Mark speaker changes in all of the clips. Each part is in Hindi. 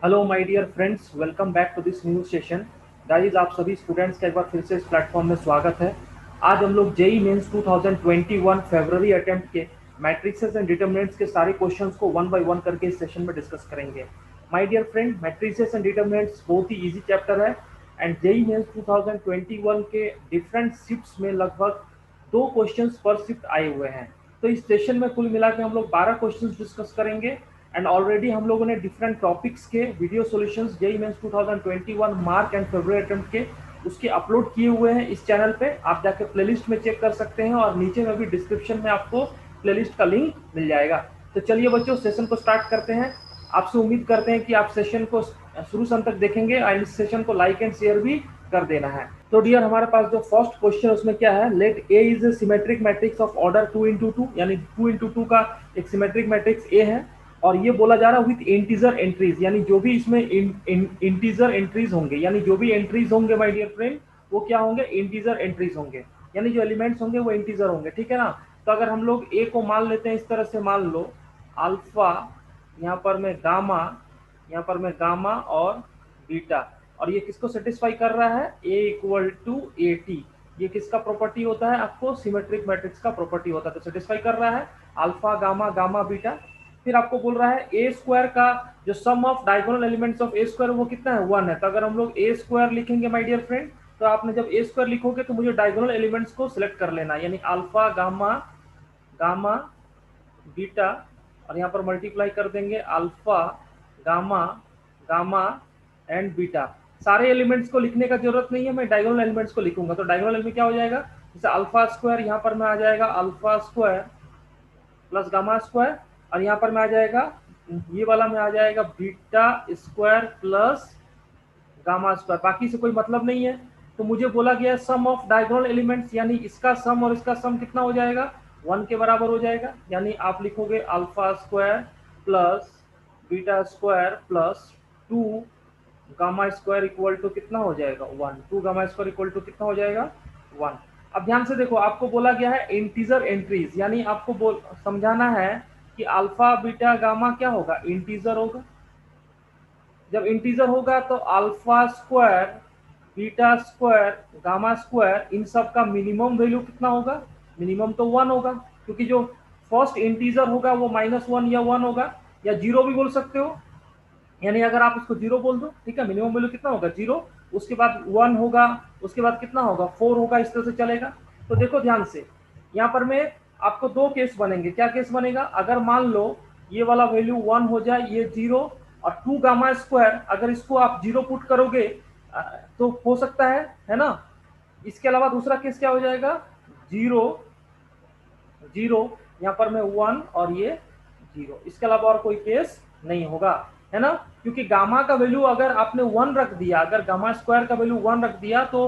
Speaker 1: Hello my dear friends, welcome back to this new session. Guys, आप सभी स्टूडेंट्स का एक बार फिर से इस प्लेटफॉर्म में स्वागत है। आज हम लोग जेई मेंस 2021 फरवरी अटेम्प्ट के मैट्रिसेस एंड डिटरमिनेंट्स के सारे क्वेश्चंस को वन बाय वन करके इस सेशन में डिस्कस करेंगे। My dear friend, matrices and determinants बहुत ही इजी चैप्टर है एंड जेई मेंस 2021 के डिफरेंट शिफ्ट्स में लगभग 2 क्वेश्चंस पर शिफ्ट आए हुए हैं। तो इस सेशन में कुल मिला के हम लोग 12 क्वेश्चंस डिस्कस करेंगे एंड ऑलरेडी हम लोगों ने डिफरेंट टॉपिक्स के video solutions JEE Mains 2021 March and फरवरी अटेम्प्ट के उसके अपलोड किए हुए हैं इस चैनल पे। आप जाके प्लेलिस्ट में चेक कर सकते हैं और नीचे में भी डिस्क्रिप्शन में आपको प्लेलिस्ट का लिंक मिल जाएगा। तो चलिए बच्चों, सेशन को स्टार्ट करते हैं। आपसे उम्मीद करते हैं कि आप सेशन को शुरू से अंत तक देखेंगे एंड इस सेशन को लाइक एंड शेयर भी कर देना है। तो डियर, हमारे पास जो फर्स्ट क्वेश्चन उसमें क्या है, let A is a symmetric matrix of order 2 into 2, यानी 2 into 2 का एक सिमेट्रिक मैट्रिक्स ए है और ये बोला जा रहा है विथ इंटीजर एंट्रीज, यानी जो भी इसमें इंटीजर एंट्रीज होंगे, यानी जो भी एंट्रीज होंगे माय डियर फ्रेंड वो क्या होंगे, इंटीजर एंट्रीज होंगे, यानी जो एलिमेंट्स होंगे वो इंटीजर होंगे। ठीक है ना। तो अगर हम लोग ए को मान लेते हैं इस तरह से, मान लो अल्फा, यहाँ पर मैं गामा, यहाँ पर मैं गामा और बीटा, और ये किसको सेटिस्फाई कर रहा है, ए इक्वल टू ए टी। ये किसका प्रॉपर्टी होता है, आपको सिमेट्रिक मैट्रिक्स का प्रॉपर्टी होता है, तो सेटिस्फाई कर रहा है अल्फा गामा गामा बीटा। फिर आपको बोल रहा है ए स्क्वायर का जो sum of diagonal elements of A square वो कितना है, 1 है। तो अगर हम लोग ए स्क्वायर लिखेंगे माय डियर फ्रेंड, तो आपने जब ए स्क्वायर लिखोगे तो मुझे डायगोनल एलिमेंट्स को सिलेक्ट कर लेना, यानी अल्फा गामा गामा बीटा, और यहाँ पर मल्टीप्लाई कर देंगे alpha gamma gamma and beta. सारे एलिमेंट्स को लिखने का जरूरत नहीं है, मैं डायगोनल एलिमेंट्स को लिखूंगा। तो डायगोनल एलिमेंट क्या हो जाएगा, जैसे अल्फा स्क्वायर यहाँ पर में आ जाएगा alpha square plus gamma square, और यहाँ पर में आ जाएगा, ये वाला में आ जाएगा beta square plus gamma square. बाकी से कोई मतलब नहीं है। तो मुझे बोला गया सम ऑफ डायगोनल एलिमेंट्स, यानी इसका सम और इसका सम कितना हो जाएगा, 1 के बराबर हो जाएगा। यानी आप लिखोगे alpha square plus beta square plus 2 gamma square equal to कितना हो जाएगा, 1। 2 गामा स्क्वायर इक्वल टू कितना हो जाएगा, 1। अब ध्यान से देखो, आपको बोला गया है इंटीजर एंट्रीज, यानी आपको समझाना है कि अल्फा बीटा गामा क्या होगा, इंटीजर होगा। जब इंटीजर होगा तो alpha square beta square gamma square इन सब का मिनिमम वैल्यू कितना होगा, मिनिमम तो 1 होगा, क्योंकि जो फर्स्ट इंटीजर होगा वो -1 या 1 होगा, या 0 भी बोल सकते हो। यानी अगर आप इसको 0 बोल दो, ठीक है, मिनिमम वैल्यू कितना होगा, 0, उसके बाद 1 होगा, उसके बाद कितना होगा, 4 होगा, इस तरह से चलेगा। तो देखो ध्यान से, यहाँ पर में आपको 2 केस बनेंगे। क्या केस बनेगा, अगर मान लो ये वाला वैल्यू 1 हो जाए, ये 0, और 2 गामा स्क्वायर अगर इसको आप 0 पुट करोगे तो हो सकता है ना। इसके अलावा दूसरा केस क्या हो जाएगा, 0 0, यहाँ पर में 1 और ये 0, इसके अलावा और कोई केस नहीं होगा, है ना। क्योंकि गामा का वैल्यू अगर आपने 1 रख दिया, अगर गामा स्क्वायर का वैल्यू 1 रख दिया तो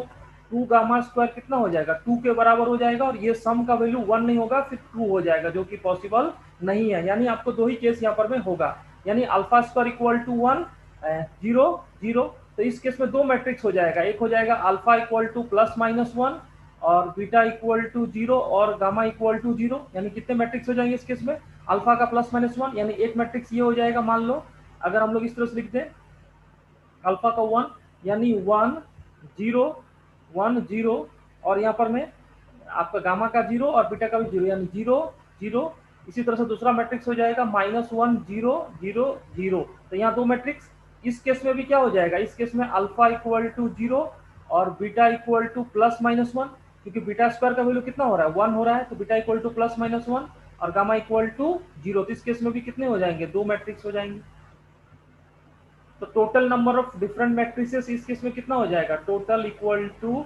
Speaker 1: 2 गामा स्क्वायर कितना हो जाएगा, 2 के बराबर हो जाएगा, और ये सम का वैल्यू 1 नहीं होगा, फिर 2 हो जाएगा, जो कि पॉसिबल नहीं है। यानी आपको 2 ही केस यहाँ पर में होगा, यानी अल्फा स्क्वायर इक्वल टू 1 0 0। तो इस केस में 2 मैट्रिक्स हो जाएगा, एक हो जाएगा अल्फा इक्वल टू +-1 और बीटा इक्वल टू 0 और गामा इक्वल टू 0, यानी कितने मैट्रिक्स हो जाएंगे इस केस में, अल्फा का +-1, यानी एक मैट्रिक्स ये हो जाएगा। मान लो अगर हम लोग इस तरह से लिख दें अल्फा का 1, यानी 1 0 1 0, और यहाँ पर में आपका गामा का 0 और बीटा का भी 0, यानी 0 0। इसी तरह से दूसरा मैट्रिक्स हो जाएगा -1 0 0 0। तो यहाँ 2 मैट्रिक्स। इस केस में भी क्या हो जाएगा, इस केस में अल्फा इक्वल टू 0 और बीटा इक्वल टू +-1, क्योंकि बीटा स्क्वायर का वैल्यू कितना हो रहा है, 1 हो रहा है, तो बीटा इक्वल टू +-1 और गामा इक्वल टू 0। तो इस केस में भी कितने हो जाएंगे, 2 मैट्रिक्स हो जाएंगे। तो total number of different matrices इस केस में कितना हो जाएगा, total equal to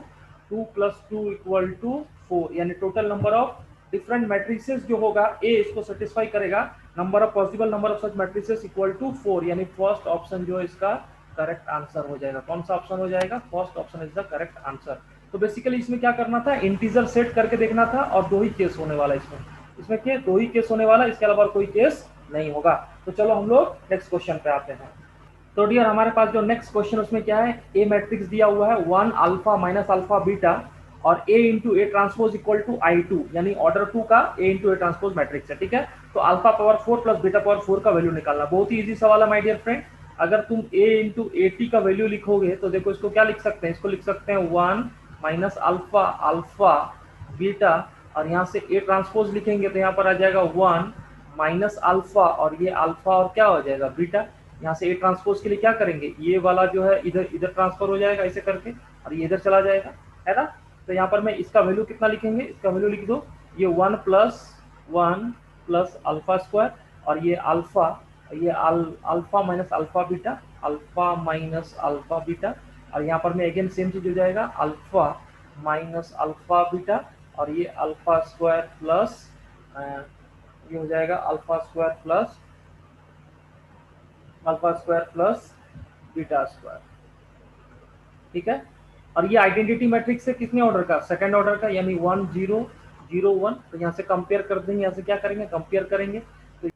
Speaker 1: 2 + 2 equal to 4, यानी total number of different matrices जो होगा ए इसको सेटिस्फाई करेगा, number of possible number of such matrices equal to 4, यानी फर्स्ट ऑप्शन जो है इसका करेक्ट आंसर हो जाएगा। कौन सा ऑप्शन हो जाएगा, first option is the correct answer. तो बेसिकली इसमें क्या करना था, इंटीजर सेट करके देखना था, और 2 ही केस होने वाला इसमें क्या 2 ही केस होने वाला, इसके अलावा कोई केस नहीं होगा। तो चलो हम लोग नेक्स्ट क्वेश्चन पे आते हैं। तो डियर, हमारे पास जो नेक्स्ट क्वेश्चन उसमें क्या है, ए मैट्रिक्स दिया हुआ है 1 अल्फा माइनस अल्फा बीटा और A into A transpose equal to I2, यानी ऑर्डर 2 का A into A transpose matrix है। ठीक है, तो alpha power 4 plus beta power 4 का वैल्यू निकालना, बहुत ही इजी सवाल है माय डियर फ्रेंड। अगर तुम a इंटू ए टी का वैल्यू लिखोगे तो देखो इसको क्या लिख सकते हैं, इसको लिख सकते हैं 1 माइनस अल्फा अल्फा बीटा, और यहाँ से ए ट्रांसपोज लिखेंगे तो यहाँ पर आ जाएगा 1 माइनस अल्फा, और ये अल्फा और क्या हो जाएगा बीटा। यहाँ से ए ट्रांसपोज के लिए क्या करेंगे, ये वाला जो है इधर इधर ट्रांसफर हो जाएगा ऐसे करके, और ये इधर चला जाएगा, है ना। तो यहाँ पर मैं इसका वैल्यू कितना लिखेंगे, इसका वैल्यू लिख दो, ये 1 प्लस अल्फा स्क्वायर, और ये अल्फा, ये alpha minus alpha beta, alpha minus alpha beta, और यहाँ पर मैं अगेन सेम चीज हो जाएगा अल्फा माइनस अल्फा बीटा, और ये अल्फा स्क्वायर प्लस ये हो जाएगा alpha square plus beta square, ठीक है। और ये आइडेंटिटी मैट्रिक्स है कितने ऑर्डर का, सेकंड ऑर्डर का, यानी 1 0 0 1। तो यहाँ से कंपेयर कर देंगे, यहाँ से क्या करेंगे कंपेयर करेंगे, तो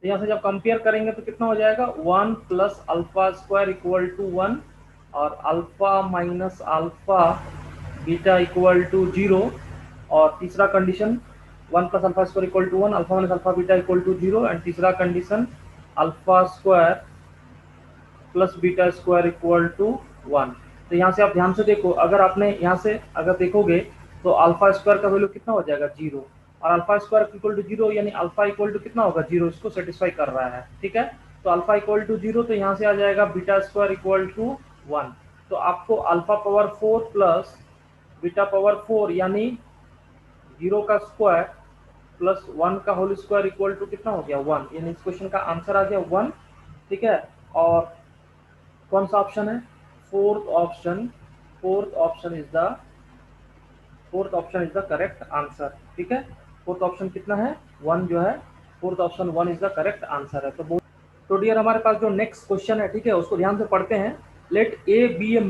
Speaker 1: यहाँ से जब कंपेयर करेंगे तो कितना हो जाएगा 1 plus alpha square equal to 1, और alpha minus alpha beta equal to 0, और तीसरा condition 1 plus alpha square equal to 1, alpha minus alpha beta equal to 0, and तीसरा condition alpha square plus beta square equal to 1। तो यहाँ से आप ध्यान से देखो, अगर आपने यहाँ से अगर देखोगे तो अल्फा स्क्वायर का वैल्यू कितना हो जाएगा 0, और अल्फा स्क्वायर इक्वल टू 0 यानी अल्फा इक्वल टू कितना होगा 0, इसको सेटिस्फाई कर रहा है, ठीक है। तो अल्फा इक्वल टू 0, तो यहाँ से आ जाएगा बीटा स्क्वायर इक्वल टू 1। तो आपको alpha power 4 plus beta power 4 यानी 0 का स्क्वायर प्लस 1 का होल स्क्वायर इक्वल टू कितना हो गया 1, यानी इस क्वेश्चन का आंसर आ गया 1, ठीक है। और कौन सा ऑप्शन है, fourth option is the correct answer, ठीक है। फोर्थ ऑप्शन कितना है 1 जो है, fourth option 1 is the correct answer है। तो डियर हमारे पास जो नेक्स्ट क्वेश्चन है, ठीक है, उसको ध्यान से पढ़ते हैं। Let A be a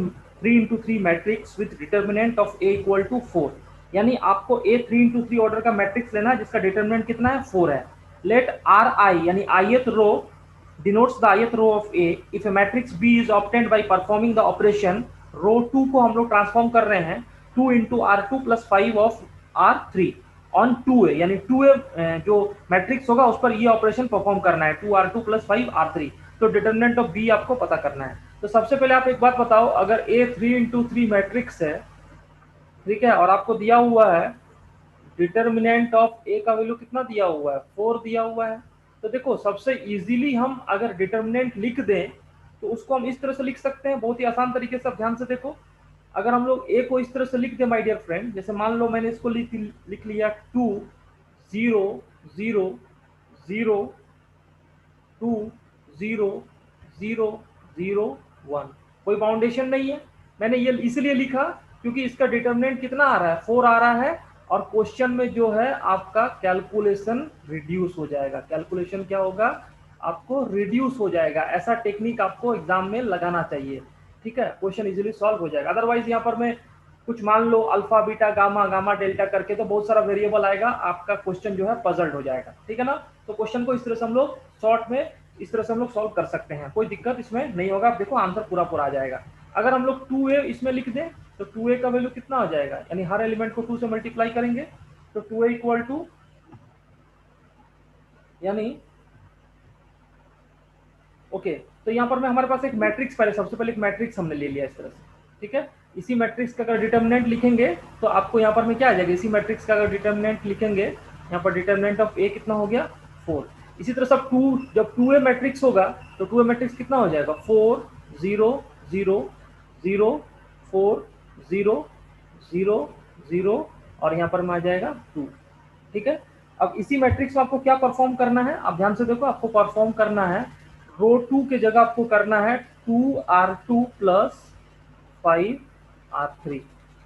Speaker 1: 3x3 matrix with determinant of A equal to 4, यानी आपको ए 3x3 ऑर्डर का मैट्रिक्स लेना है जिसका डिटर्मिनेंट कितना है 4 है। लेट आर आई यानी ith row denotes the ith row of A if a matrix B is obtained by performing the operation, रो 2 को हम लोग ट्रांसफॉर्म कर रहे हैं 2 into R2 plus 5 of R3 on 2A, यानी 2A जो मैट्रिक्स होगा उस पर ये ऑपरेशन परफॉर्म करना है 2R2 plus 5 R3। तो डिटर्मिनेंट ऑफ B आपको पता करना है। तो सबसे पहले आप एक बात बताओ, अगर A 3x3 मैट्रिक्स है, ठीक है, और आपको दिया हुआ है डिटर्मिनेंट ऑफ A का वैल्यू कितना दिया हुआ है 4 दिया हुआ है, तो देखो सबसे इजीली हम अगर डिटर्मिनेंट लिख दें तो उसको हम इस तरह से लिख सकते हैं, बहुत ही आसान तरीके से। आप ध्यान से देखो, अगर हम लोग ए को इस तरह से लिख दें माय डियर फ्रेंड, जैसे मान लो मैंने इसको लिख लिया 2 0 0 0 2 0 0 0 1, कोई बाउंडेशन नहीं है। मैंने ये इसलिए लिखा क्योंकि इसका डिटर्मिनेंट कितना आ रहा है 4 आ रहा है, और क्वेश्चन में जो है आपका कैलकुलेशन रिड्यूस हो जाएगा। कैलकुलेशन क्या होगा, आपको रिड्यूस हो जाएगा। ऐसा टेक्निक आपको एग्जाम में लगाना चाहिए, ठीक है, क्वेश्चन इजीली सॉल्व हो जाएगा। अदरवाइज यहाँ पर मैं कुछ मान लो alpha beta gamma gamma delta करके तो बहुत सारा वेरिएबल आएगा, आपका क्वेश्चन जो है पजल्ड हो जाएगा, ठीक है ना। तो क्वेश्चन को इस तरह से हम लोग शॉर्ट में इस तरह से हम लोग सॉल्व कर सकते हैं, कोई दिक्कत इसमें नहीं होगा। आप देखो आंसर पूरा पूरा आ जाएगा। अगर हम लोग 2a इसमें लिख दें तो 2a का वैल्यू कितना हो जाएगा, यानी हर एलिमेंट को 2 से मल्टीप्लाई करेंगे तो 2a इक्वल टू, यानी ओके। तो यहाँ पर मैं हमारे पास एक मैट्रिक्स, पहले सबसे पहले एक मैट्रिक्स हमने ले लिया इस तरह से, ठीक है। इसी मैट्रिक्स का अगर डिटर्मिनेंट लिखेंगे तो आपको यहाँ पर में क्या आ जाएगा, इसी मैट्रिक्स का अगर डिटर्मिनेंट लिखेंगे, यहाँ पर डिटर्मिनेंट ऑफ ए कितना हो गया 4। इसी तरह सब 2, जब 2a मैट्रिक्स होगा तो 2a मैट्रिक्स कितना हो जाएगा 4 0 0 0 4 0 0 0, और यहाँ पर में आ जाएगा 2, ठीक है। अब इसी मैट्रिक्स में आपको क्या परफॉर्म करना है, आप ध्यान से देखो, आपको परफॉर्म करना है रो 2 के जगह आपको करना है 2R2 plus 5R3,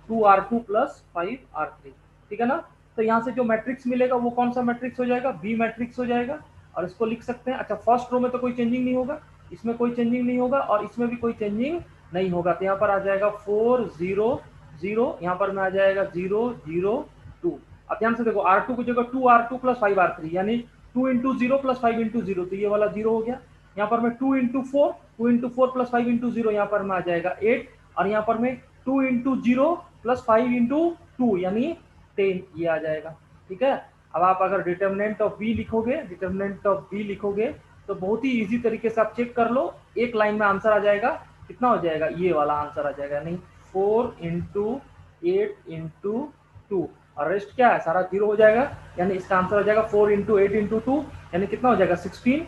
Speaker 1: 2R2 plus 5R3, ठीक है ना। तो यहाँ से जो मैट्रिक्स मिलेगा वो कौन सा मैट्रिक्स हो जाएगा, बी मैट्रिक्स हो जाएगा, और इसको लिख सकते हैं। अच्छा, फर्स्ट रो में तो कोई चेंजिंग नहीं होगा, इसमें कोई चेंजिंग नहीं होगा, और इसमें भी कोई चेंजिंग नहीं होगा। तो यहाँ पर आ जाएगा 4 0 0, यहाँ पर में आ जाएगा 0 0 2। अब ध्यान से देखो, R2 की जगह 2R2 प्लस 5R3, यानी 2 इंटू 0 प्लस 5 इंटू 0, तो ये वाला 0 हो गया। यहाँ पर में 2 इंटू 4 प्लस 5 इंटू 0, यहाँ पर में आ जाएगा 8, और यहाँ पर में 2 इंटू 0 प्लस 5 इंटू 2 यानी 10, ये आ जाएगा, ठीक है। अब आप अगर डिटर्मिनेंट ऑफ बी लिखोगे, डिटर्मिनेंट ऑफ बी लिखोगे तो बहुत ही इजी तरीके से आप चेक कर लो, एक लाइन में आंसर आ जाएगा। कितना हो जाएगा, ये वाला आंसर आ जाएगा, नहीं 4 इंटू 8 इंटू 2, और रेस्ट क्या है, सारा जीरो हो जाएगा, यानी इसका आंसर हो जाएगा 4 इंटू 8 इंटू 2, यानी कितना हो जाएगा 16।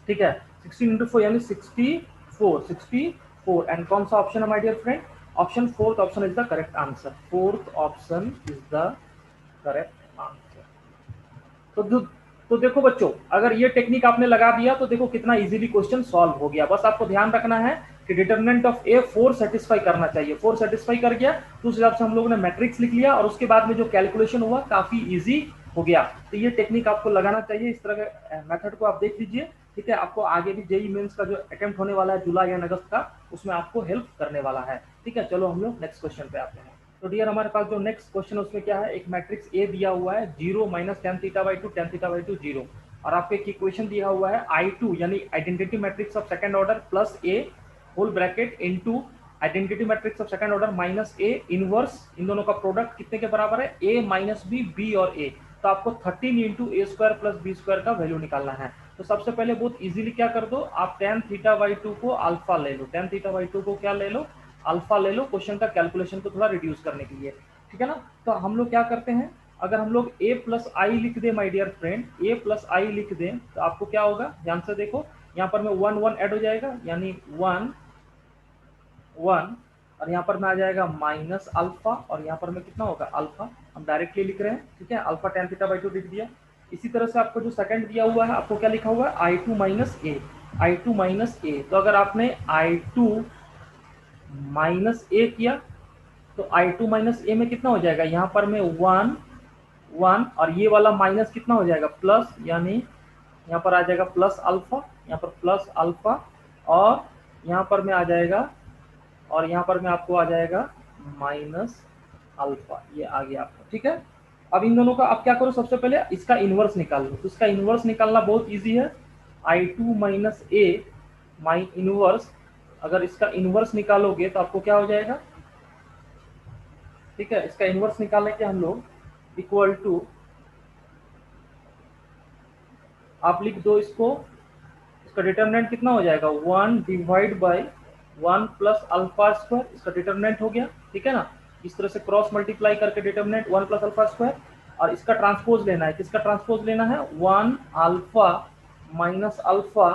Speaker 1: ठीक है, 16 इंटू 4 यानी 64 एंड कौन सा ऑप्शन है my dear friend, option fourth option is the correct answer, fourth option is the correct answer. तो देखो बच्चों, अगर ये टेक्निक आपने लगा दिया तो देखो कितना इजीली क्वेश्चन सॉल्व हो गया। बस आपको ध्यान रखना है कि डिटरमिनेंट ऑफ ए 4 सेटिस्फाई करना चाहिए, 4 सेटिस्फाई कर गया तो उस हिसाब से हम लोगों ने मैट्रिक्स लिख लिया, और उसके बाद में जो कैलकुलेशन हुआ काफी इजी हो गया। तो ये टेक्निक आपको लगाना चाहिए, इस तरह के मेथड को आप देख लीजिए। ठीक है, आपको आगे भी जेई मेंस का जो अटेम्प्ट होने वाला है जुलाई या अगस्त का, उसमें आपको हेल्प करने वाला है। ठीक है, चलो हम लोग नेक्स्ट क्वेश्चन पे आते हैं। तो डियर हमारे पास जो नेक्स्ट क्वेश्चन है उसमें क्या है, एक मैट्रिक्स ए दिया हुआ है 0 minus tan theta by two, tan theta by two 0, और आपको एक इक्वेशन दिया हुआ है I2 यानी identity matrix of second order plus A whole bracket into identity matrix of second order minus A inverse, इन दोनों का प्रोडक्ट कितने के बराबर है, ए माइनस बी, बी और ए। तो आपको 13 into A square plus B square का वैल्यू निकालना है। तो सबसे पहले बहुत इजीली क्या कर दो, आप टेन थीटा बाई टू को अल्फा ले लो, टेन थीटा बाई टू को क्या ले लो, अल्फा ले लो, क्वेश्चन का कैलकुलेशन को थोड़ा रिड्यूस करने के लिए। ठीक है ना, तो हम लोग क्या करते हैं, अगर हम लोग a प्लस आई लिख दें my dear friend, a plus I लिख दें तो आपको क्या होगा, ध्यान से देखो, यहाँ पर में 1 1 ऐड हो जाएगा, यानी 1 1, और यहाँ पर में आ जाएगा माइनस अल्फा, और यहाँ पर में कितना होगा अल्फा, हम डायरेक्टली लिख रहे हैं। ठीक है, alpha tan theta by two लिख दिया। इसी तरह से आपको जो सेकंड दिया हुआ है, आपको क्या लिखा हुआ है, I2 माइनस ए, I2 माइनस ए। तो अगर आपने I2 माइनस ए किया तो I2 माइनस ए में कितना हो जाएगा, यहाँ पर में 1 1, और ये वाला माइनस कितना हो जाएगा प्लस, यानी यहाँ पर आ जाएगा प्लस अल्फा, यहाँ पर प्लस अल्फा, और यहाँ पर में आ जाएगा, और यहाँ पर में आपको आ जाएगा माइनस अल्फा, ये आ गया आपका। ठीक है, अब इन दोनों का आप क्या करो, सबसे पहले इसका इनवर्स निकाल लो। तो इसका इनवर्स निकालना बहुत इजी है, I2 माइनस ए माइन इनवर्स, अगर इसका इनवर्स निकालोगे तो आपको क्या हो जाएगा। ठीक है, इसका इनवर्स निकालने के हम लोग इक्वल टू, आप लिख दो इसको, इसका डिटरमिनेंट कितना हो जाएगा 1 divide by 1 plus alpha square, इसका डिटरमिनेंट हो गया। ठीक है ना, इस तरह से क्रॉस मल्टीप्लाई करके डिटरमिनेंट 1 प्लस अल्फा स्क्वायर, और इसका ट्रांसपोज लेना है, किसका ट्रांसपोज लेना है, 1 अल्फा माइनस अल्फा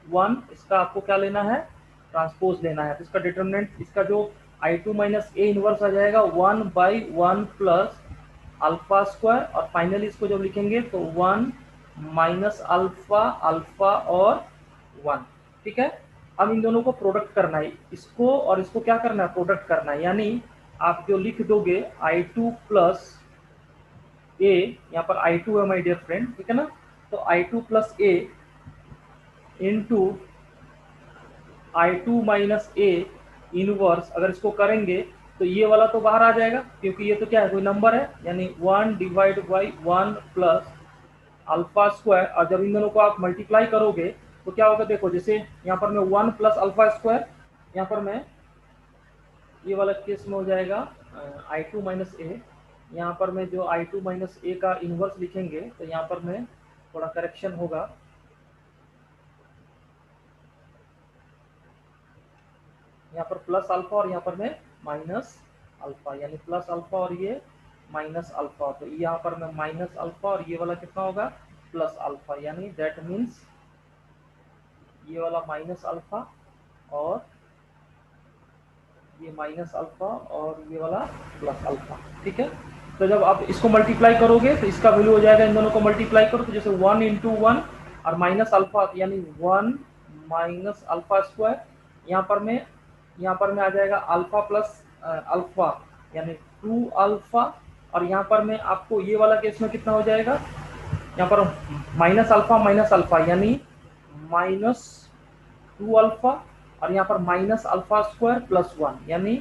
Speaker 1: 1, इसका आपको क्या लेना है, ट्रांसपोज लेना है। तो इसका डिटरमिनेंट, इसका जो I2 माइनस ए इनवर्स आ जाएगा 1 बाई 1 प्लस अल्फा स्क्वायर, और फाइनली इसको जब लिखेंगे तो 1 माइनस अल्फा अल्फा और 1। ठीक है, अब इन दोनों को प्रोडक्ट करना है, इसको और इसको क्या करना है, प्रोडक्ट करना है, यानी आप जो लिख दोगे I2 प्लस ए, यहाँ पर I2 है माय डियर फ्रेंड। ठीक है ना, तो I2 plus A into I2 minus A inverse, अगर इसको करेंगे तो ये वाला तो बाहर आ जाएगा, क्योंकि ये तो क्या है, कोई नंबर है, यानी 1 divide by 1 plus alpha square, और जब इन दोनों को आप मल्टीप्लाई करोगे तो क्या होगा, देखो जैसे यहाँ पर मैं 1 प्लस अल्फा स्क्वायर, यहाँ पर मैं ये वाला केस में हो जाएगा I2 माइनस ए, यहाँ पर मैं जो I2 माइनस ए का इनवर्स लिखेंगे तो यहाँ पर मैं थोड़ा करेक्शन होगा, यहाँ पर प्लस अल्फा और यहाँ पर मैं माइनस अल्फा, यानी प्लस अल्फा और ये माइनस अल्फा, तो यहाँ पर मैं माइनस अल्फा और ये वाला कितना होगा प्लस अल्फा, यानी दैट मीन्स ये वाला माइनस अल्फा और ये माइनस अल्फा और ये वाला प्लस अल्फा। ठीक है, तो जब आप इसको मल्टीप्लाई करोगे तो इसका वैल्यू हो जाएगा, इन दोनों को मल्टीप्लाई करो तो जैसे 1 इंटू 1 और माइनस अल्फा, यानी 1 माइनस अल्फा स्क्वायर, यहाँ पर में आ जाएगा अल्फा प्लस अल्फा, यानी 2 अल्फा, और यहाँ पर में आपको ये वाला केस में कितना हो जाएगा, यहाँ पर माइनस अल्फा यानी माइनस 2 अल्फा, और यहाँ पर माइनस अल्फा स्क्वायर प्लस 1 यानी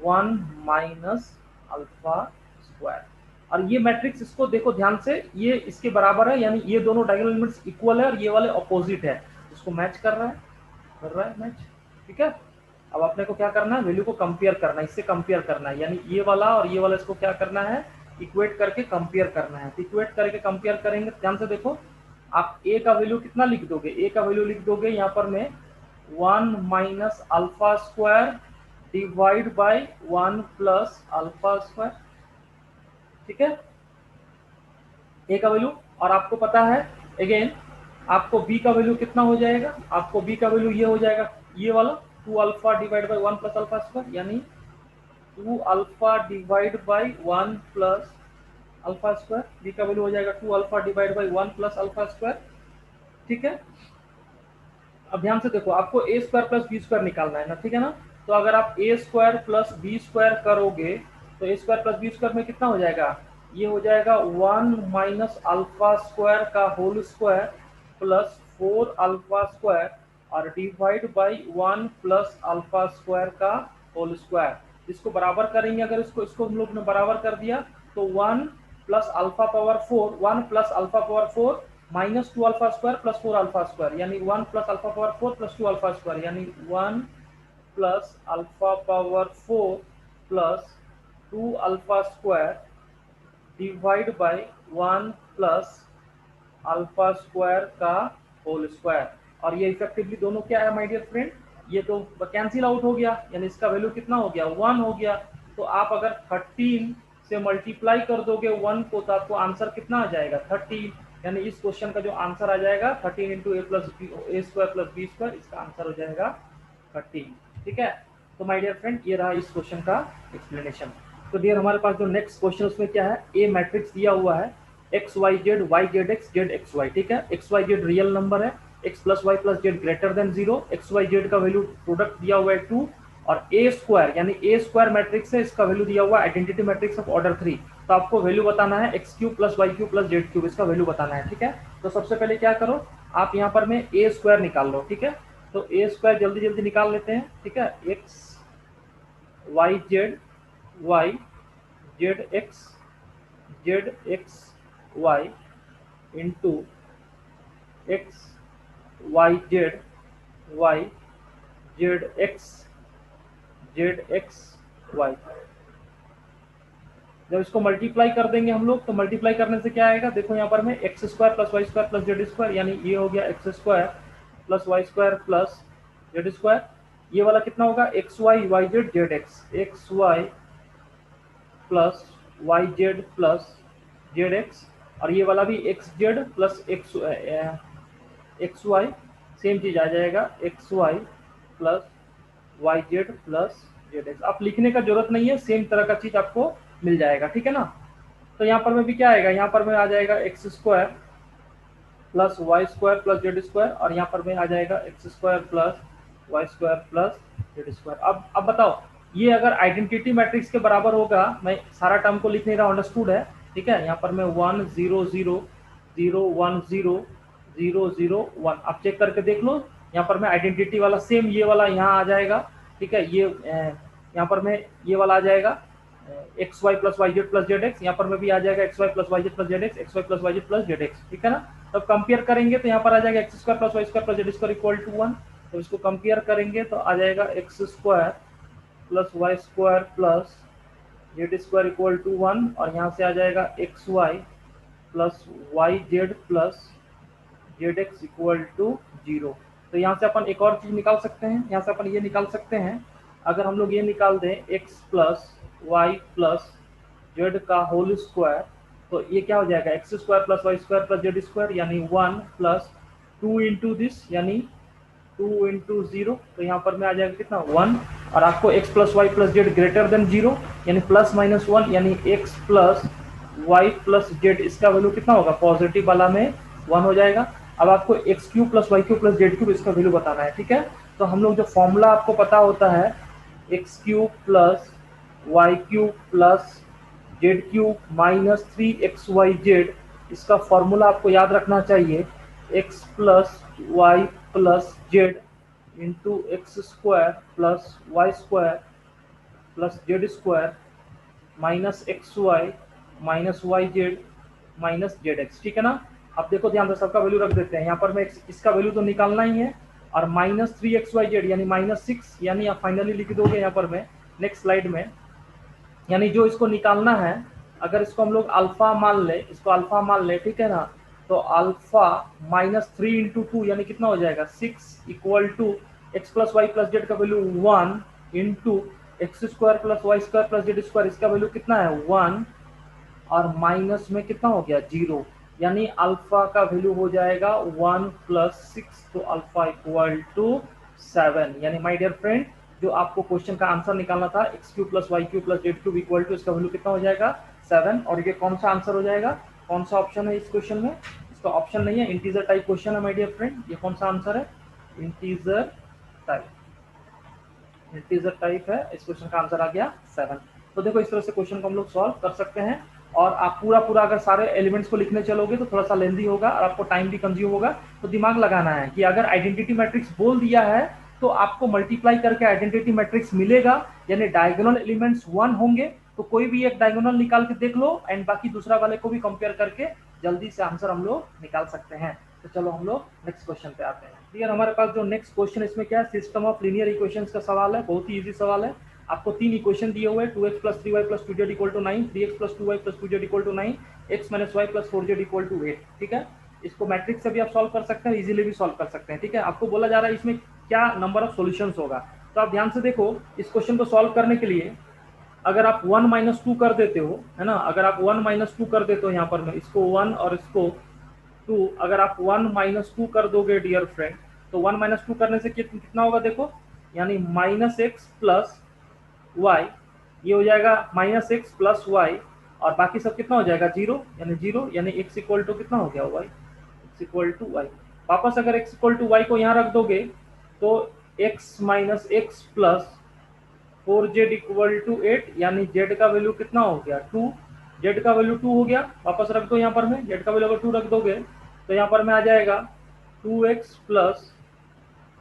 Speaker 1: 1 माइनस अल्फा स्क्वायर। और ये मैट्रिक्स, इसको देखो ध्यान से, ये इसके बराबर है, यानी ये दोनों डायगोनल एलिमेंट्स इक्वल है और ये वाले ऑपोजिट है, इसको मैच कर रहा है मैच। ठीक है, अब अपने को क्या करना है, वैल्यू को कंपेयर करना है, इससे कंपेयर करना है, यानी ये वाला और ये वाला इसको क्या करना है, इक्वेट करके कंपेयर करना है। इक्वेट करके कंपेयर करेंगे, ध्यान से देखो, आप ए का वैल्यू कितना लिख दोगे, ए का वैल्यू लिख दोगे यहाँ पर मैं 1 minus alpha square divide by 1 plus alpha square, ठीक है, ए का वैल्यू। और आपको पता है अगेन आपको बी का वैल्यू कितना हो जाएगा, आपको बी का वैल्यू ये हो जाएगा, ये वाला 2 alpha divide by 1 plus alpha square, यानी 2 alpha divide by 1 plus alpha square. B का वैल्यू हो जाएगा 2 alpha divide by 1 plus alpha square, ठीक है। अब ध्यान से देखो, आपको A square plus B square निकालना है ना, ठीक है ना। तो अगर आप A square plus B square करोगे तो A square plus B square में कितना हो जाएगा, ये हो जाएगा 1 माइनस अल्फा स्क्वायर का whole square plus 4 alpha square और divide by 1 plus alpha square का होल स्क्वायर। इसको बराबर करेंगे, अगर इसको हम लोग ने बराबर कर दिया तो 1 plus alpha power 4, 1 plus alpha power 4 minus 2 alpha square plus 4 alpha square, यानी 1 plus alpha power 4 plus 2 alpha square, यानी 1 plus alpha power 4 plus 2 alpha square divide by 1 plus alpha square का होल स्क्वायर। और ये इफेक्टिवली दोनों क्या है माय डियर फ्रेंड, ये तो कैंसिल आउट हो गया, यानी इसका वैल्यू कितना हो गया, 1 हो गया। तो आप अगर 13 से मल्टीप्लाई कर दोगे 1 को तो आपको आंसर कितना आ जाएगा, 30। यानी इस क्वेश्चन का जो आंसर आ जाएगा 13 into A square plus B square, इसका आंसर हो जाएगा 13, ठीक है। तो माय डियर फ्रेंड ये रहा इस क्वेश्चन का एक्सप्लेनेशन। तो डियर हमारे पास जो नेक्स्ट क्वेश्चन उसमें क्या है, ए मैट्रिक्स दिया हुआ है X Y Z Y Z X Y, ठीक है। X Y Z real number है, X plus Y plus Z greater than 0, X Y Z का वैल्यू प्रोडक्ट दिया हुआ है 2, और ए स्क्वायर यानी ए स्क्वायर मैट्रिक्स है, इसका वैल्यू दिया हुआ है आइडेंटिटी मैट्रिक्स ऑफ ऑर्डर 3। तो आपको वैल्यू बताना है X cube plus Y cube plus Z cube, इसका वैल्यू बताना है, ठीक है। तो सबसे पहले क्या करो, आप यहाँ पर में ए स्क्वायर निकाल लो, ठीक है। तो ए स्क्वायर जल्दी जल्दी निकाल लेते हैं, ठीक है। X Y Z Z X Y into X Y Z Z X Y. जब इसको मल्टीप्लाई कर देंगे हम लोग तो मल्टीप्लाई करने से क्या आएगा, देखो यहाँ पर में X square plus Y square plus Z square, यानी ये हो गया X square plus Y square plus Z square. ये वाला कितना होगा, X Y Y Z Z X Y plus Y Z plus Z X, और ये वाला भी X Z plus X Y, same चीज आ जाएगा X Y plus Y Z plus Z X. आप लिखने का जरूरत नहीं है, सेम तरह का चीज आपको मिल जाएगा, ठीक है ना। तो यहाँ पर में भी क्या आएगा, यहाँ पर में आ जाएगा X square plus Y square plus Z square, और यहाँ पर में आ जाएगा X square plus Y square plus Z square. अब बताओ ये अगर आइडेंटिटी मैट्रिक्स के बराबर होगा, मैं सारा टर्म को लिख नहीं रहा, अंडरस्टूड है, ठीक है। यहाँ पर मैं 1 0 0 0 1 0 0 0 1, आप चेक करके देख लो। यहाँ पर मैं आइडेंटिटी वाला सेम ये वाला यहाँ आ जाएगा, ठीक है। ये यहाँ पर मैं ये वाला आ जाएगा X Y plus Y Z plus Z X, यहाँ पर में भी आ जाएगा X Y plus Y Z plus Z X Y plus Y Z plus Z X, ठीक है ना। तब कंपेयर करेंगे तो यहाँ पर आ जाएगा X square plus Y square plus Z square equal to 1। तो इसको कंपेयर करेंगे तो आ जाएगा X square plus Y square plus Z square equal to 1, और यहाँ से आ जाएगा X Y plus Y Z plus Z X equal to 0। तो यहाँ से अपन एक और चीज निकाल सकते हैं, यहाँ से अपन ये निकाल सकते हैं, अगर हम लोग ये निकाल दें X plus Y plus Z का होल स्क्वायर, तो ये क्या हो जाएगा X square plus Y square plus Z square, यानी 1 प्लस 2 इंटू दिस, यानी 2 इंटू 0। तो यहाँ पर में आ जाएगा कितना 1, और आपको x plus Y plus Z greater than 0 यानी प्लस माइनस 1, यानी x plus Y plus Z, इसका वैल्यू कितना होगा, पॉजिटिव वाला में 1 हो जाएगा। अब आपको X cube plus Y cube plus Z cube इसका वैल्यू बताना है, ठीक है। तो हम लोग जो फॉर्मूला आपको पता होता है X cube plus Y cube plus Z cube minus 3 Y Z, इसका फॉर्मूला आपको याद रखना चाहिए X plus Y plus Z into X square plus Y square plus Z square minus X Y minus Y Z minus Z X, ठीक है ना। अब देखो ध्यान से सबका वैल्यू रख देते हैं, यहाँ पर मैं इसका वैल्यू तो निकालना ही है, और माइनस 3 यानी माइनस 6, यानी आप फाइनली लिख दोगे यहाँ पर मैं नेक्स्ट स्लाइड में, यानी जो इसको निकालना है, अगर इसको हम लोग अल्फा मान ले, इसको अल्फा मान ले, ठीक है ना, तो अल्फा -3 × 2 यानी कितना हो जाएगा 6 equal to X plus Y plus Z का value 1 into x² plus y² plus z², इसका वैल्यू कितना है 1 और माइनस में कितना हो गया 0, यानी अल्फा का वैल्यू हो जाएगा 1 + 6, तो अल्फा इक्वल टू 7। यानी माय डियर फ्रेंड, जो आपको क्वेश्चन का आंसर निकालना था x³ + y³ + z³ equal to, इसका वैल्यू कितना हो जाएगा 7। और ये कौन सा आंसर हो जाएगा, कौन सा ऑप्शन है इस क्वेश्चन में, इसका ऑप्शन नहीं है, इंटीजर टाइप क्वेश्चन है माय डियर फ्रेंड। ये कौन सा आंसर है, इंटीजर टाइप, इंटीजर टाइप है, इस क्वेश्चन का आंसर आ गया 7। तो देखो इस तरह से क्वेश्चन को हम लोग सॉल्व कर सकते हैं। और आप पूरा पूरा अगर सारे एलिमेंट्स को लिखने चलोगे तो थोड़ा सा लेंदी होगा और आपको टाइम भी कंज्यूम होगा। तो दिमाग लगाना है कि अगर आइडेंटिटी मैट्रिक्स बोल दिया है तो आपको मल्टीप्लाई करके आइडेंटिटी मैट्रिक्स मिलेगा, यानी डायगोनल एलिमेंट्स 1 होंगे, तो कोई भी एक डायगोनल निकाल के देख लो एंड बाकी दूसरा वाले को भी कंपेयर करके जल्दी से आंसर हम लोग निकाल सकते हैं। तो चलो हम लोग नेक्स्ट क्वेश्चन पे आते हैं। क्लियर, हमारे पास जो नेक्स्ट क्वेश्चन इसमें क्या है, सिस्टम ऑफ लीनियर इक्वेशंस का सवाल है, बहुत ही इजी सवाल है। आपको 3 इक्वेशन दिए हुए हैं, 2x + 3y + 2z = 9, 3x + 2y + 2z = 9, x - y + 4z = 8। ठीक है, इसको मैट्रिक्स से भी आप सॉल्व कर सकते हैं, इजीली भी सॉल्व कर सकते हैं। ठीक है, आपको बोला जा रहा है इसमें क्या नंबर ऑफ सॉल्यूशंस होगा। तो आप ध्यान से देखो, इस क्वेश्चन को सॉल्व करने के लिए अगर आप 1 - 2 कर देते हो, है ना, अगर आप 1 - 2 कर देते हो, यहाँ पर मैं इसको 1 और इसको 2, अगर आप 1 - 2 कर दोगे डियर फ्रेंड, तो 1 - 2 करने से कितना होगा देखो, यानी -x + y, ये हो जाएगा -x + y, और बाकी सब कितना हो जाएगा 0, यानी 0, यानी x इक्वल टू कितना हो गया y, x equal to y। वापस अगर x इक्वल टू y को यहाँ रख दोगे तो x - x + 4z = 8, यानी z का वैल्यू कितना हो गया 2, z का वैल्यू 2 हो गया, वापस रख दो यहाँ पर में, z का वैल्यू अगर 2 रख दोगे तो यहाँ पर में आ जाएगा 2x +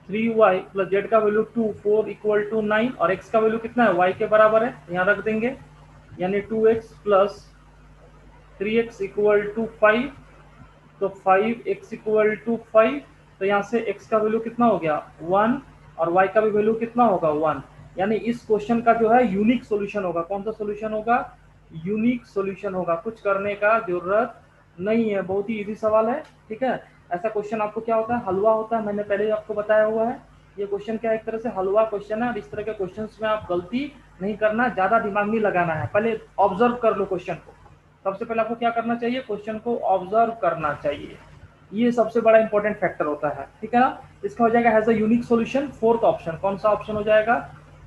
Speaker 1: 3y + z का वैल्यू 2, 4 = 9, और x का वैल्यू कितना है y के बराबर है, यहाँ रख देंगे, यानी 2x + 3x = 5, तो 5x = 5, तो यहाँ से x का वैल्यू कितना हो गया 1 और y का भी वैल्यू कितना होगा 1, यानी इस क्वेश्चन का जो है यूनिक सॉल्यूशन होगा। कौन सा सॉल्यूशन होगा, यूनिक सॉल्यूशन होगा, कुछ करने का जरूरत नहीं है, बहुत ही इजी सवाल है। ठीक है, ऐसा क्वेश्चन आपको क्या होता है, हलवा होता है, मैंने पहले ही आपको बताया हुआ है। ये क्वेश्चन क्या एक तरह से हलवा क्वेश्चन है, और इस तरह के क्वेश्चंस में आप गलती नहीं करना, ज्यादा दिमाग नहीं लगाना है, पहले ऑब्जर्व कर लो क्वेश्चन को। सबसे पहले आपको क्या करना चाहिए, क्वेश्चन को ऑब्जर्व करना चाहिए, ये सबसे बड़ा इंपॉर्टेंट फैक्टर होता है। ठीक है ना, इसका हो जाएगा has a unique solution, fourth option. कौन सा ऑप्शन हो जाएगा,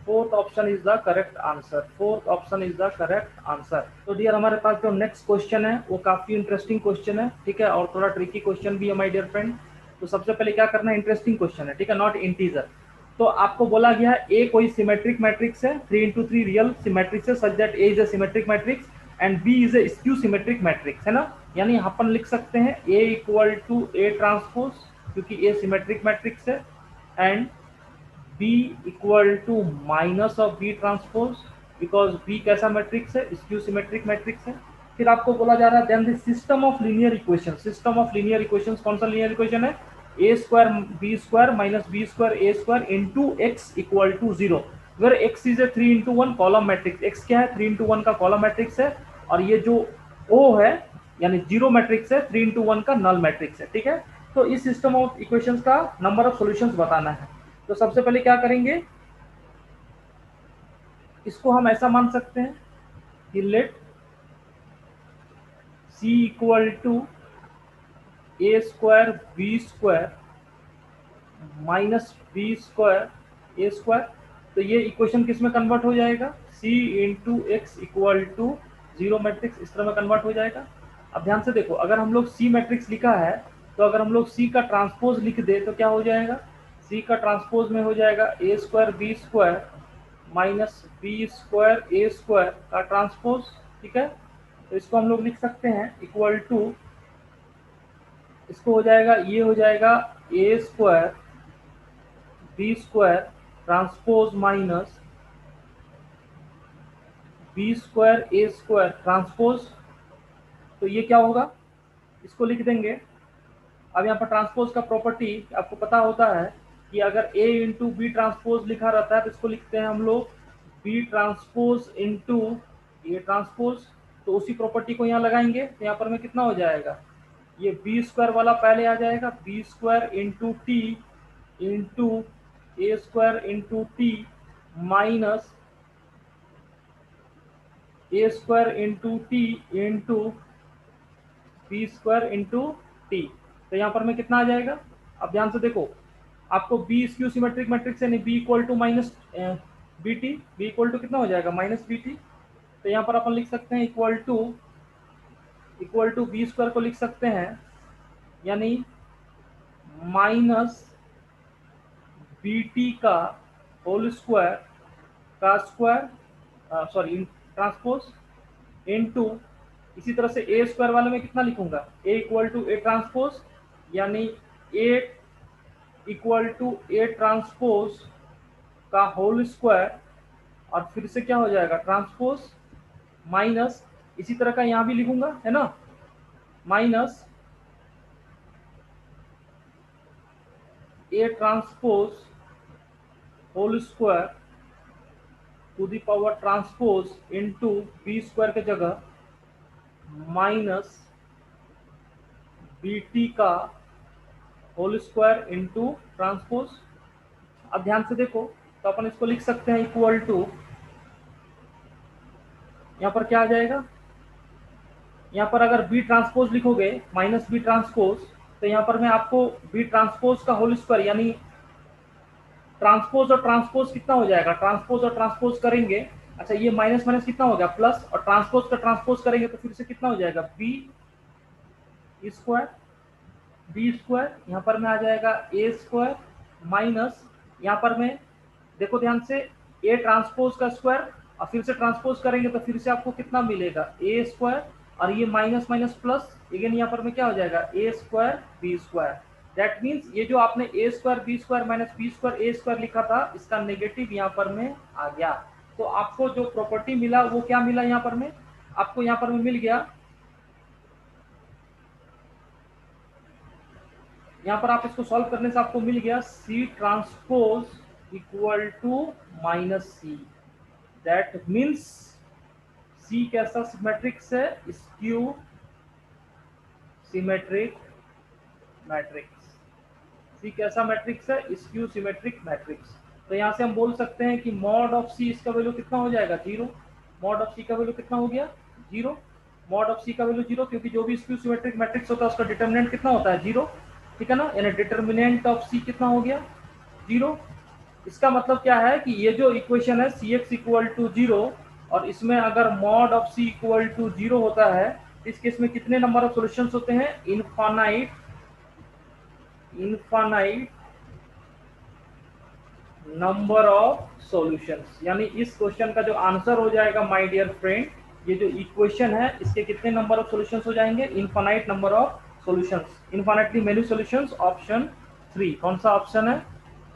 Speaker 1: fourth option is the correct answer, fourth option is the correct answer. तो डियर हमारे पास जो नेक्स्ट क्वेश्चन है वो काफी इंटरेस्टिंग क्वेश्चन है। ठीक है, और थोड़ा ट्रिकी क्वेश्चन भी है माय डियर फ्रेंड। तो सबसे पहले क्या करना है, इंटरेस्टिंग क्वेश्चन है, ठीक है, नॉट इंटीजर। तो आपको बोला गया है ए कोई सिमेट्रिक मैट्रिक्स है, 3 × 3 रियल सिमेट्रिक्स है, such that A is a symmetric matrix and B is a skew symmetric matrix, है ना। यानी अपन लिख सकते हैं A equal to A transpose, क्योंकि ए सिमेट्रिक मैट्रिक्स है, and B equal to minus of B transpose, because B कैसा मैट्रिक्स है, स्क्यू सिमेट्रिक मैट्रिक्स है। फिर आपको बोला जा रहा है then the system of linear equation, system of linear equation कौन सा लीनियर इक्वेशन है, a² b² - b² a² into x equal to 0, where x is a 3 × 1 column matrix, x क्या है 3 × 1 का कॉलम मैट्रिक्स है, और ये जो O है यानी जीरो मैट्रिक्स है, 3 × 1 का नल मैट्रिक्स है। ठीक है, तो इस सिस्टम ऑफ इक्वेशंस का नंबर ऑफ सॉल्यूशंस बताना है। तो सबसे पहले क्या करेंगे, इसको हम ऐसा मान सकते हैं कि let c equal to a² b² minus b² a², तो ये इक्वेशन किस में कन्वर्ट हो जाएगा, c into X equal to 0 matrix, इस तरह में कन्वर्ट हो जाएगा। अब ध्यान से देखो, अगर हम लोग c मैट्रिक्स लिखा है तो अगर हम लोग c का ट्रांसपोज लिख दे तो क्या हो जाएगा, c का ट्रांसपोज में हो जाएगा a² b² minus b² a² का ट्रांसपोज। ठीक है, तो इसको हम लोग लिख सकते हैं इक्वल टू, इसको हो जाएगा, ये हो जाएगा a² b² transpose minus b² a² transpose, तो ये क्या होगा, इसको लिख देंगे। अब यहाँ पर ट्रांसपोज का प्रॉपर्टी आपको पता होता है कि अगर a इंटू बी ट्रांसपोज लिखा रहता है तो इसको लिखते हैं हम लोग B transpose into A transpose, तो उसी प्रॉपर्टी को यहाँ लगाएंगे तो यहाँ पर में कितना हो जाएगा ये बी स्क्वायर वाला पहले आ जाएगा, B square into T into A square into T minus A square into T into B square into T. तो यहाँ पर में कितना आ जाएगा, अब ध्यान से देखो, आपको बी स्क्यू सिमेट्रिक मैट्रिक्स है, B equal to minus B T, B equal to कितना हो जाएगा माइनस बी टी। तो यहाँ पर अपन लिख सकते हैं इक्वल टू बी स्क्वायर को लिख सकते हैं यानी माइनस बी टी का होल स्क्वायर का स्क्वायर सॉरी ट्रांसपोज इनटू, इसी तरह से ए स्क्वायर वाले में कितना लिखूंगा, ए इक्वल टू ए ट्रांसपोज यानी ए इक्वल टू ए ट्रांसपोज का होल स्क्वायर और फिर से क्या हो जाएगा ट्रांसपोज माइनस, इसी तरह का यहां भी लिखूंगा है ना, minus A transpose whole square to the power transpose into B square के जगह माइनस बी टी का होल स्क्वायर इनटू ट्रांसपोज। अब ध्यान से देखो, तो अपन इसको लिख सकते हैं इक्वल टू, यहाँ पर क्या आ जाएगा, यहाँ पर अगर बी ट्रांसपोज लिखोगे माइनस बी ट्रांसपोज, तो यहाँ पर मैं आपको बी ट्रांसपोज का होल स्क्वायर यानी ट्रांसपोज और ट्रांसपोज कितना हो जाएगा, ट्रांसपोज और ट्रांसपोज करेंगे, अच्छा ये माइनस माइनस कितना हो गया प्लस, और ट्रांसपोज का ट्रांसपोज करेंगे तो फिर से कितना हो जाएगा बी स्क्वायर, बी स्क्वायर यहाँ पर में आ जाएगा ए स्क्वायर माइनस, यहाँ पर में देखो ध्यान से ए ट्रांसपोज का स्क्वायर और फिर से ट्रांसपोज करेंगे तो फिर से आपको कितना मिलेगा ए स्क्वायर, और ये माइनस माइनस प्लस अगेन यहाँ पर में क्या हो जाएगा A square B square. That means ये जो आपने A square B square minus B square A square लिखा था इसका नेगेटिव यहाँ पर में आ गया। तो आपको जो प्रॉपर्टी मिला वो क्या मिला, यहाँ पर में आपको यहाँ पर में मिल गया, यहाँ पर आप इसको सॉल्व करने से आपको मिल गया C transpose equal to minus C. That means C कैसा मैट्रिक्स है, स्क्यू सिमेट्रिक मैट्रिक्स। सी कैसा मैट्रिक्स है, स्क्यू सिमेट्रिक मैट्रिक्स। तो यहाँ से हम बोल सकते हैं कि मॉड ऑफ सी, इसका वैल्यू कितना हो जाएगा जीरो, मॉड ऑफ सी का वैल्यू कितना हो गया जीरो, मॉड ऑफ सी का वैल्यू जीरो, क्योंकि जो भी स्क्यू सिमेट्रिक मैट्रिक्स होता है उसका डिटर्मिनेंट कितना होता है जीरो, ठीक है ना, यानी डिटर्मिनेंट ऑफ सी कितना हो गया जीरो। इसका मतलब क्या है कि ये जो इक्वेशन है C X equal to zero और इसमें अगर mod of C equal to zero होता है, इस केस में कितने नंबर ऑफ सॉल्यूशंस होते हैं, इनफाइनाइट नंबर ऑफ सॉल्यूशंस। यानी इस क्वेश्चन का जो आंसर हो जाएगा माय डियर फ्रेंड, ये जो इक्वेशन है इसके कितने नंबर ऑफ सॉल्यूशंस हो जाएंगे, infinite number of solutions, infinitely many solutions. Option 3 कौन सा ऑप्शन है,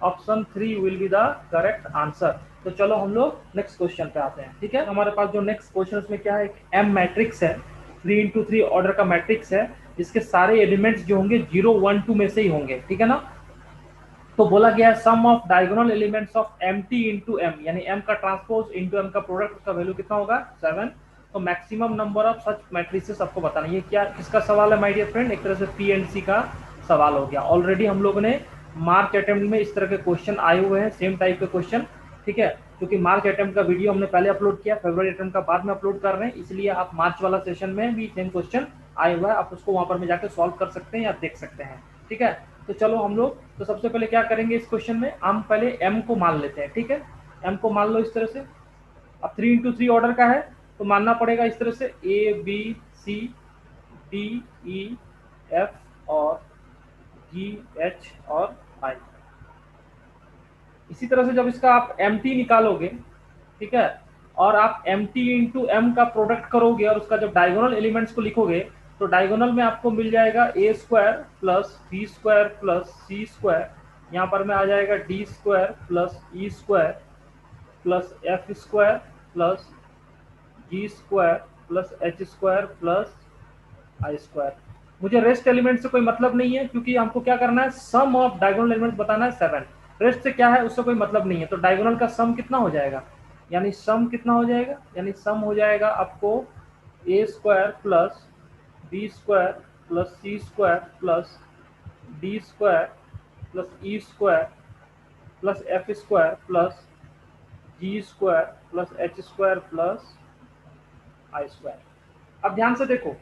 Speaker 1: option 3 will be the correct answer. तो चलो हम लोग नेक्स्ट क्वेश्चन पे आते हैं, ठीक है। हमारे पास जो नेक्स्ट क्वेश्चन उसमें क्या है, एम मैट्रिक्स है, 3x3 ऑर्डर का मैट्रिक्स है, इसके सारे एलिमेंट्स जो होंगे 0 1 2 में से ही होंगे, ठीक है ना। तो बोला गया है sum of diagonal elements of mt into M, यानी m का ट्रांसपोज इंटू m का प्रोडक्ट, उसका वैल्यू कितना होगा 7। तो maximum number of such matrices आपको बताना, ये क्या किसका सवाल है माय डियर फ्रेंड, एक तरह से पीएनसी का सवाल हो गया। ऑलरेडी हम लोगों ने मार्च अटेम्प्ट में इस तरह के क्वेश्चन आए हुए हैं, सेम टाइप के क्वेश्चन, ठीक है, क्योंकि मार्च अटेम्प्ट का वीडियो हमने पहले अपलोड किया, फरवरी अटेम्प्ट का बाद में अपलोड कर रहे हैं, इसलिए आप मार्च वाला सेशन में भी सेम क्वेश्चन आए हुआ है, आप उसको वहां पर में जाकर सॉल्व कर सकते हैं या देख सकते हैं, ठीक है। तो चलो हम लोग, तो सबसे पहले क्या करेंगे इस क्वेश्चन में, हम पहले m को मान लेते हैं, ठीक है, m को मान लो इस तरह से। अब 3x3 ऑर्डर का है तो मानना पड़ेगा इस तरह से a b c d e f और g h और i। इसी तरह से जब इसका आप mt निकालोगे, ठीक है, और आप mt इंटू m का प्रोडक्ट करोगे और उसका जब डायगोनल एलिमेंट्स को लिखोगे तो डायगोनल में आपको मिल जाएगा a square plus b square plus c square, यहाँ पर में आ जाएगा d square plus e square plus f square plus g square plus h square plus i square. मुझे रेस्ट एलिमेंट से कोई मतलब नहीं है, क्योंकि हमको क्या करना है, सम ऑफ डायगोनल एलिमेंट्स बताना है 7। रेस्ट से क्या है उससे कोई मतलब नहीं है, तो डायगोनल का सम कितना हो जाएगा, यानी सम कितना हो जाएगा, यानी सम हो जाएगा आपको a square plus b square plus C square plus D square plus E square plus F square plus G square plus H square plus I square. अब ध्यान से देखो,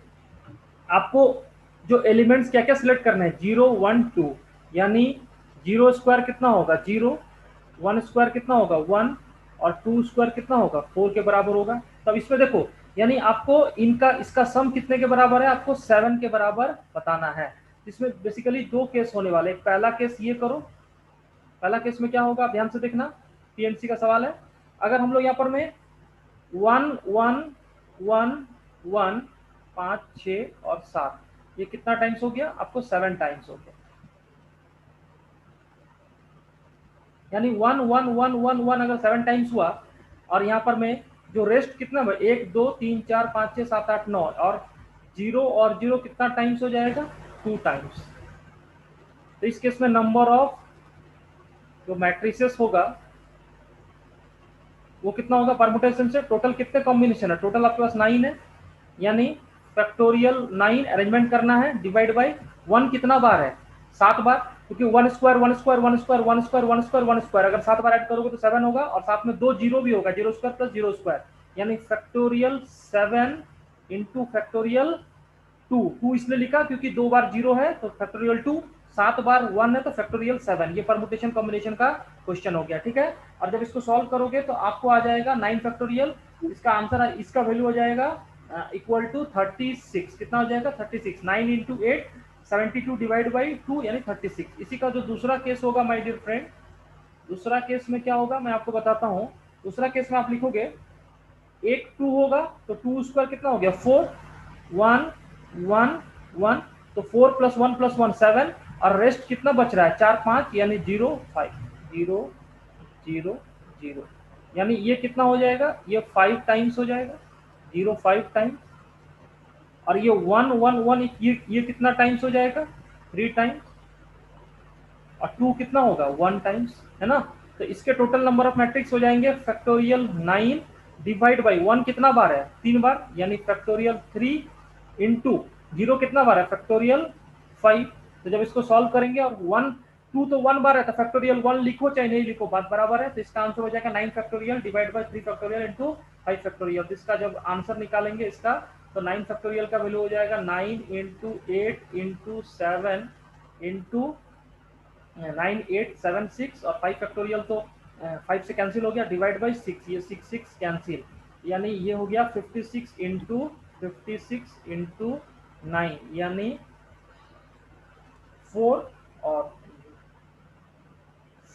Speaker 1: आपको जो एलिमेंट्स क्या क्या सिलेक्ट करने हैं, 0 1 2, यानी 0 स्क्वायर कितना होगा 0, 1 स्क्वायर कितना होगा 1, और 2 स्क्वायर कितना होगा 4 के बराबर होगा। तब इसमें देखो, यानी आपको इनका इसका सम कितने के बराबर है, आपको 7 के बराबर बताना है। इसमें बेसिकली दो केस होने वाले, पहला केस ये करो, पहला केस में क्या होगा ध्यान से देखना, पीएमसी का सवाल है। अगर हम लोग यहाँ पर में 1 1 1 1 5 6 और 7, ये कितना टाइम्स हो गया, आपको 7 टाइम्स हो गया, यानी 1 1 1 1 1 अगर 7 टाइम्स हुआ, और यहाँ पर में जो रेस्ट कितना है 1 2 3 4 5 6 7 8 9, और 0 और 0 कितना टाइम्स हो जाएगा 2 टाइम्स। तो इस केस में नंबर ऑफ जो मैट्रिसेस होगा वो कितना होगा, परमुटेशन से टोटल कितने कॉम्बिनेशन है, टोटल आपके पास 9 है, यानी फैक्टोरियल 9 अरेंजमेंट करना है, डिवाइड बाय 1 कितना बार है 7 बार, क्योंकि 1 square 1 square 1 square 1 square 1 square 1 square, अगर 7 बार ऐड करोगे तो 7 होगा, और साथ में 2 जीरो भी होगा, 0 स्क्वायर प्लस 0 स्क्वायर, यानी फैक्टोरियल 7 इंटू फैक्टोरियल 2 इसलिए लिखा क्योंकि 2 बार 0 है तो फैक्टोरियल 2, 7 बार 1 है तो फैक्टोरियल 7। ये परमुटेशन कॉम्बिनेशन का क्वेश्चन हो गया, ठीक है। और जब इसको सॉल्व करोगे तो आपको आ जाएगा 9 फैक्टोरियल, इसका आंसर इसका वैल्यू हो जाएगा इक्वल टू 36, कितना हो जाएगा 36, 9 इंटू 8 72 डिवाइड बाई 2 यानी 36। इसी का जो दूसरा केस होगा माय डियर फ्रेंड, दूसरा केस में क्या होगा मैं आपको बताता हूँ। दूसरा केस में आप लिखोगे 1 2 होगा तो 2 स्क्वायर कितना हो गया 4, 1 1 1, तो 4 प्लस 1 प्लस 1 7, और रेस्ट कितना बच रहा है 4 5, यानी 0 5 0 0 0, यानी ये कितना हो जाएगा, ये 5 टाइम्स हो जाएगा, 0 5 टाइम्स, और ये 1 1 1 ये कितना टाइम्स हो जाएगा 3 टाइम्स, और 2 कितना होगा 1 टाइम्स, है ना। तो इसके टोटल नंबर ऑफ मैट्रिक्स हो जाएंगे फैक्टोरियल 9 डिवाइड बाई 1 कितना बार है 3 बार, यानी फैक्टोरियल 3 इंटू 0 कितना बार है फैक्टोरियल 5। तो जब इसको सॉल्व करेंगे और 1 2 तो 1 बार है तो फैक्टोरियल 1 लिखो चाहे नहीं लिखो बात बराबर है। तो इसका आंसर हो जाएगा 9 factorial divide by 3 factorial into 5 factorial. तो इसका जब आंसर निकालेंगे इसका, तो 9 फैक्टोरियल का वैल्यू हो जाएगा 9 इंटू 8 इंटू 7 इंटू 9 8 7 6, और 5 फैक्टोरियल तो 5 से कैंसिल हो गया, डिवाइड बाई 6, ये 6 6 कैंसिल, यानी ये हो गया 56 इंटू 9, यानी 4 और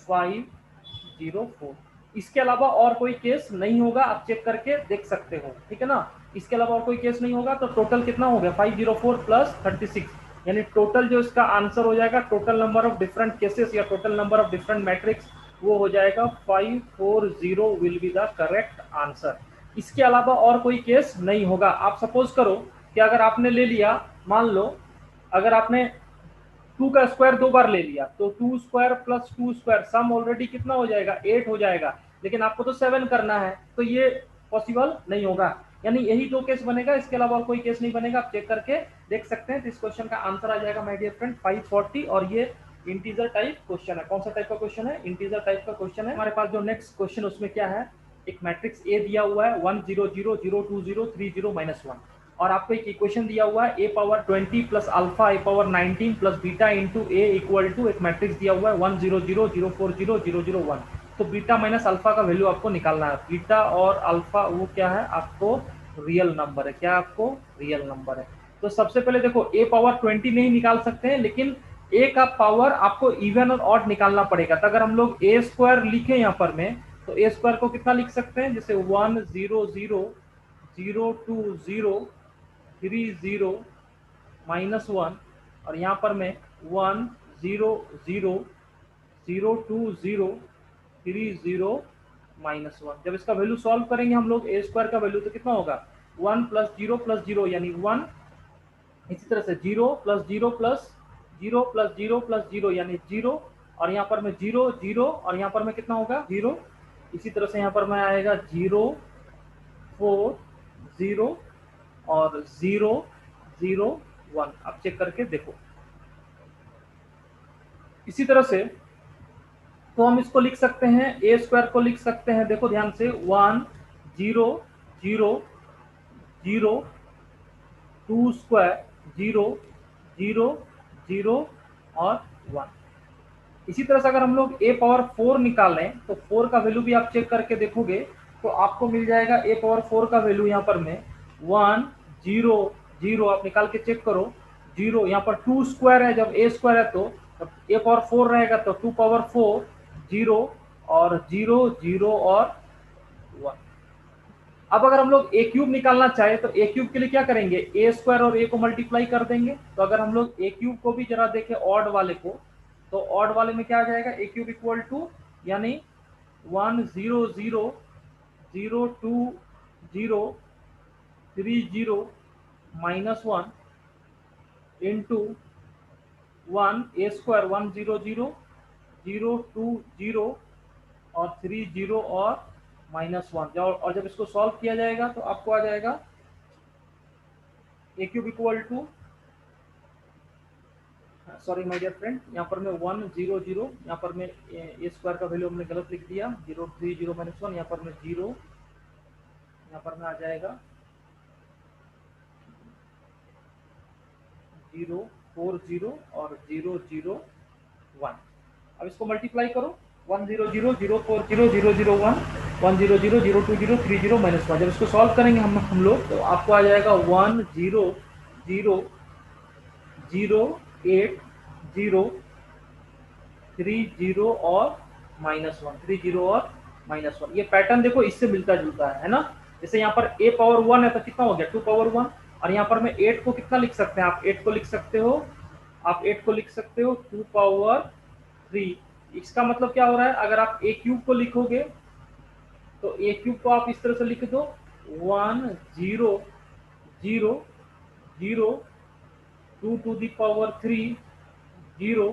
Speaker 1: 504। इसके अलावा और कोई केस नहीं होगा, आप चेक करके देख सकते हो, ठीक है ना। इसके अलावा और कोई केस नहीं होगा, तो टोटल कितना हो गया 504 प्लस 36, यानी टोटल जो इसका आंसर हो जाएगा, total number of different cases या total number of different matrix, वो हो जाएगा 540 will be the correct answer. इसके अलावा और कोई केस नहीं होगा। आप सपोज करो कि अगर आपने ले लिया, मान लो अगर आपने 2 का स्क्वायर 2 बार ले लिया, तो 2 स्क्वायर प्लस 2 स्क्वायर सम ऑलरेडी कितना हो जाएगा 8 हो जाएगा, लेकिन आपको तो 7 करना है, तो ये पॉसिबल नहीं होगा, यानी यही 2 केस बनेगा, इसके अलावा और कोई केस नहीं बनेगा। आप चेक करके देख सकते हैं। तो इस क्वेश्चन का आंसर आ जाएगा माय डियर फ्रेंड 540, और ये इंटीजर टाइप क्वेश्चन है। कौन सा टाइप का क्वेश्चन है, इंटीजर टाइप का क्वेश्चन है। हमारे पास जो नेक्स्ट क्वेश्चन उसमें क्या है, एक मैट्रिक्स ए दिया हुआ है 1 0 0 0 2 0 3 0 -1, और आपको एक इक्वेशन दिया हुआ है a power 20 plus alpha a power 19 plus beta into a equal to एक मैट्रिक्स दिया हुआ है 1 0 0 0 4 0 0 0 1। तो बीटा माइनस अल्फा का वैल्यू आपको निकालना है। बीटा और अल्फा वो क्या है, आपको रियल नंबर है। क्या आपको रियल नंबर है। तो सबसे पहले देखो a पावर 20 नहीं निकाल सकते हैं, लेकिन a का पावर आपको इवन और ऑड निकालना पड़ेगा। तो अगर हम लोग a स्क्वायर लिखे यहाँ पर में, तो a स्क्वायर को कितना लिख सकते हैं, जैसे 1 0 0 0 2 0 3 0 -1, और यहाँ पर मैं 1 0 0 0 2 0 3 0 -1। जब इसका वैल्यू सॉल्व करेंगे हम लोग, ए स्क्वायर का वैल्यू तो कितना होगा 1 प्लस 0 यानी 1, इसी तरह से 0 प्लस 0 प्लस 0 प्लस 0 प्लस 0 यानी 0, और यहाँ पर मैं 0 0, और यहाँ पर मैं कितना होगा 0, इसी तरह से यहाँ पर मैं आएगा 0 4 0 और 0 0 1। आप चेक करके देखो। इसी तरह से तो हम इसको लिख सकते हैं, ए स्क्वायर को लिख सकते हैं, देखो ध्यान से, 1 0 0 0 2 स्क्वायर 0 0 0 और 1। इसी तरह से अगर हम लोग ए पावर 4 निकालें तो 4 का वैल्यू भी आप चेक करके देखोगे तो आपको मिल जाएगा ए पावर 4 का वैल्यू यहाँ पर में 1 0 0। आप निकाल के चेक करो, 0 यहाँ पर 2 स्क्वायर है, जब ए स्क्वायर है तो ए पावर 4 रहेगा तो 2 पावर 4 0 और 0 0 और 1। अब अगर हम लोग ए क्यूब निकालना चाहे तो ए क्यूब के लिए क्या करेंगे, ए स्क्वायर और ए को मल्टीप्लाई कर देंगे। तो अगर हम लोग ए क्यूब को भी जरा देखें ऑड वाले को, तो ऑड वाले में क्या आ जाएगा, ए क्यूब इक्वल टू यानी 1 0 0 0 2 0 3 0 माइनस 1 इंटू 1 ए स्क्वायर 1 0 0 0 2 0 और 3 0 और माइनस 1। और जब इसको सॉल्व किया जाएगा तो आपको आ जाएगा A cube equal to, sorry my dear friend, यहाँ पर मैं 1 0 0, यहाँ पर मैं ए स्क्वायर का वैल्यू हमने गलत लिख दिया, 0 3 0 माइनस 1, यहाँ पर मैं 0, यहाँ पर में आ जाएगा 0 4 0 और 0 0 1। अब इसको मल्टीप्लाई करो, 1 0 0 0 4 0 0 0 1 1 0 0 0 2 0 3 0 माइनस 1। जब इसको सॉल्व करेंगे हम लोग तो आपको आ जाएगा 1 0 0 0 8 0 3 0 और माइनस 1, 3 0 और माइनस 1। ये पैटर्न देखो इससे मिलता जुलता है ना। जैसे यहाँ पर a पावर 1 है तो कितना हो गया, 2 पावर 1। और यहाँ पर मैं 8 को कितना लिख सकते हैं, आप 8 को लिख सकते हो, आप 8 को लिख सकते हो 2 पावर 3। इसका मतलब क्या हो रहा है, अगर आप a क्यूब को लिखोगे तो a क्यूब को आप इस तरह से लिख दो 1 0 0 0 2 टू द पावर 3 0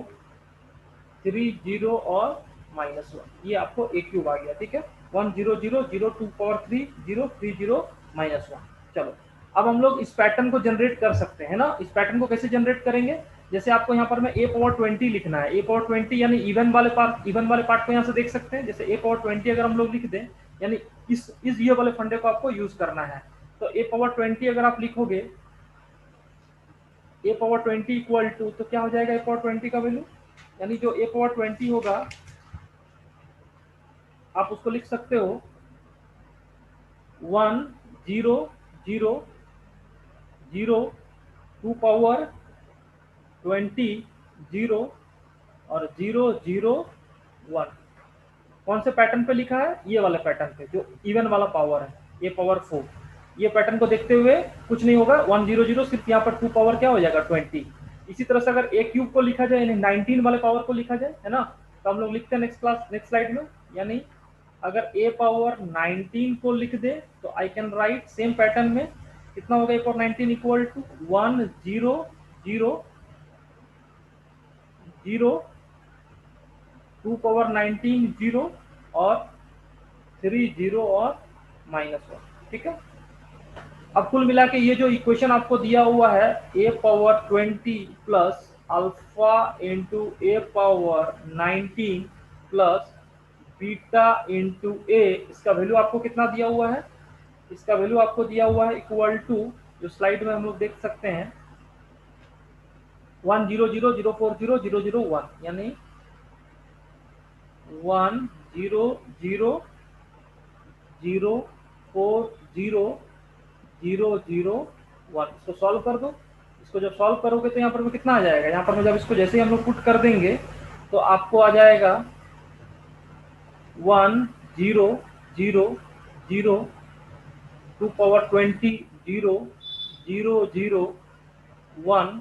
Speaker 1: 3 0 और माइनस 1। ये आपको ए क्यूब आ गया, ठीक है। 1 0 0 0 2 पावर 3 0 3 0 माइनस 1। चलो अब हम लोग इस पैटर्न को जनरेट कर सकते हैं ना। इस पैटर्न को कैसे जनरेट करेंगे, जैसे आपको यहाँ पर में ए पावर 20 लिखना है, ए पावर 20 यानी इवन वाले पार्ट को यहाँ से देख सकते हैं। जैसे ए पावर 20 अगर हम लोग लिख दें यानी इस ये वाले फंडे को आपको यूज करना है। तो ए पावर 20 अगर आप लिखोगे, ए पावर 20 इक्वल टू, तो क्या हो जाएगा ए पावर 20 का वैल्यू, यानी जो ए पावर 20 होगा आप उसको लिख सकते हो 1 0 0 0 2 पावर 20 0 और 0 0 1। कौन से पैटर्न पे लिखा है, ये वाला पैटर्न पे जो इवन वाला पावर है, ए पावर 4। ये पैटर्न को देखते हुए कुछ नहीं होगा, 1 0 0 सिर्फ यहाँ पर 2 पावर क्या हो जाएगा 20। इसी तरह से अगर ए क्यूब को लिखा जाए यानी 19 वाले पावर को लिखा जाए, है ना, तो हम लोग लिखते हैं नेक्स्ट स्लाइड में। यानी अगर ए पावर 19 को लिख दे तो I can write same pattern में कितना होगा, ए पावर 19 इक्वल टू 1 0 0 0 2 पावर 19 0 और 3 0 और माइनस 1, ठीक है। अब कुल मिला के ये जो इक्वेशन आपको दिया हुआ है ए पावर 20 प्लस अल्फा इंटू ए पावर 19 प्लस बीटा इंटू ए, इसका वैल्यू आपको कितना दिया हुआ है, इसका वैल्यू आपको दिया हुआ है इक्वल टू, जो स्लाइड में हम लोग देख सकते हैं 1 0 0 0 4 0 0 0 1, यानी 1 0 0 0 4 0 0 0 1। इसको सॉल्व कर दो। इसको जब सॉल्व करोगे तो यहाँ पर में कितना आ जाएगा, यहाँ पर में जब इसको जैसे ही हम लोग पुट कर देंगे तो आपको आ जाएगा 1 0 0 0 2 पावर 20 0 0 0 1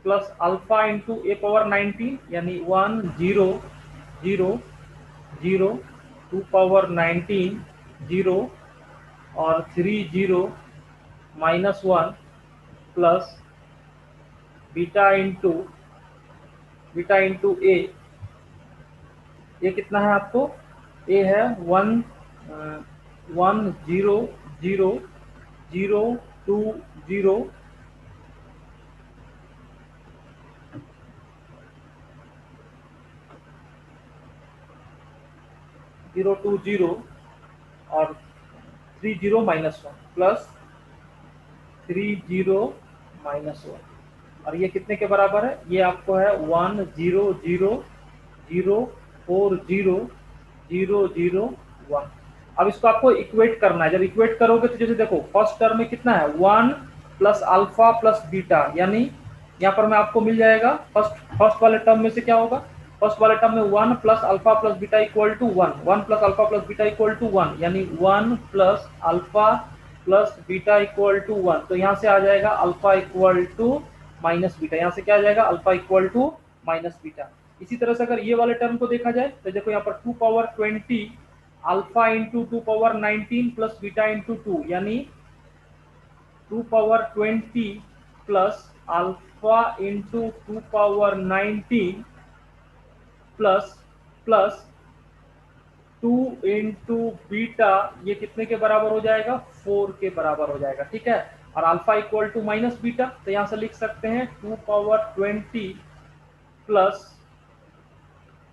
Speaker 1: प्लस अल्फा इंटू ए पावर 19 यानी 1 0 0 0 2 पावर 19 0 और 3 0 माइनस 1 प्लस बीटा इंटू ए। ये कितना है आपको, ए है 1 1 0 0 0 2 0 0 2 0 और 3 0 -1 प्लस 3 0 -1 और ये कितने के बराबर है? ये आपको है 1 0 0 0 4 0 0 0 1। अब इसको आपको इक्वेट करना है। जब इक्वेट करोगे तो जैसे देखो फर्स्ट टर्म में कितना है 1 प्लस अल्फा प्लस बीटा, यानी यहाँ पर मैं आपको मिल जाएगा फर्स्ट वाले टर्म में से क्या होगा, फर्स्ट वाले टर्म में 1 plus alpha plus beta equal to 1, 1 plus alpha plus beta equal to 1, यानी 1 plus alpha plus beta equal to 1। तो यहाँ से आ जाएगा alpha equal to minus beta, यहाँ से क्या आ जाएगा alpha equal to minus beta. इसी तरह से अगर ये वाले टर्म को देखा जाए तो देखो यहाँ पर 2 power 20 alpha into 2 power 19 plus beta into 2, यानी 2 power 20 plus alpha into 2 power 19 plus plus 2 into beta, ये कितने के बराबर हो जाएगा 4 के बराबर हो जाएगा। ठीक है, और alpha equal to minus beta, तो यहां से लिख सकते हैं 2 power 20 plus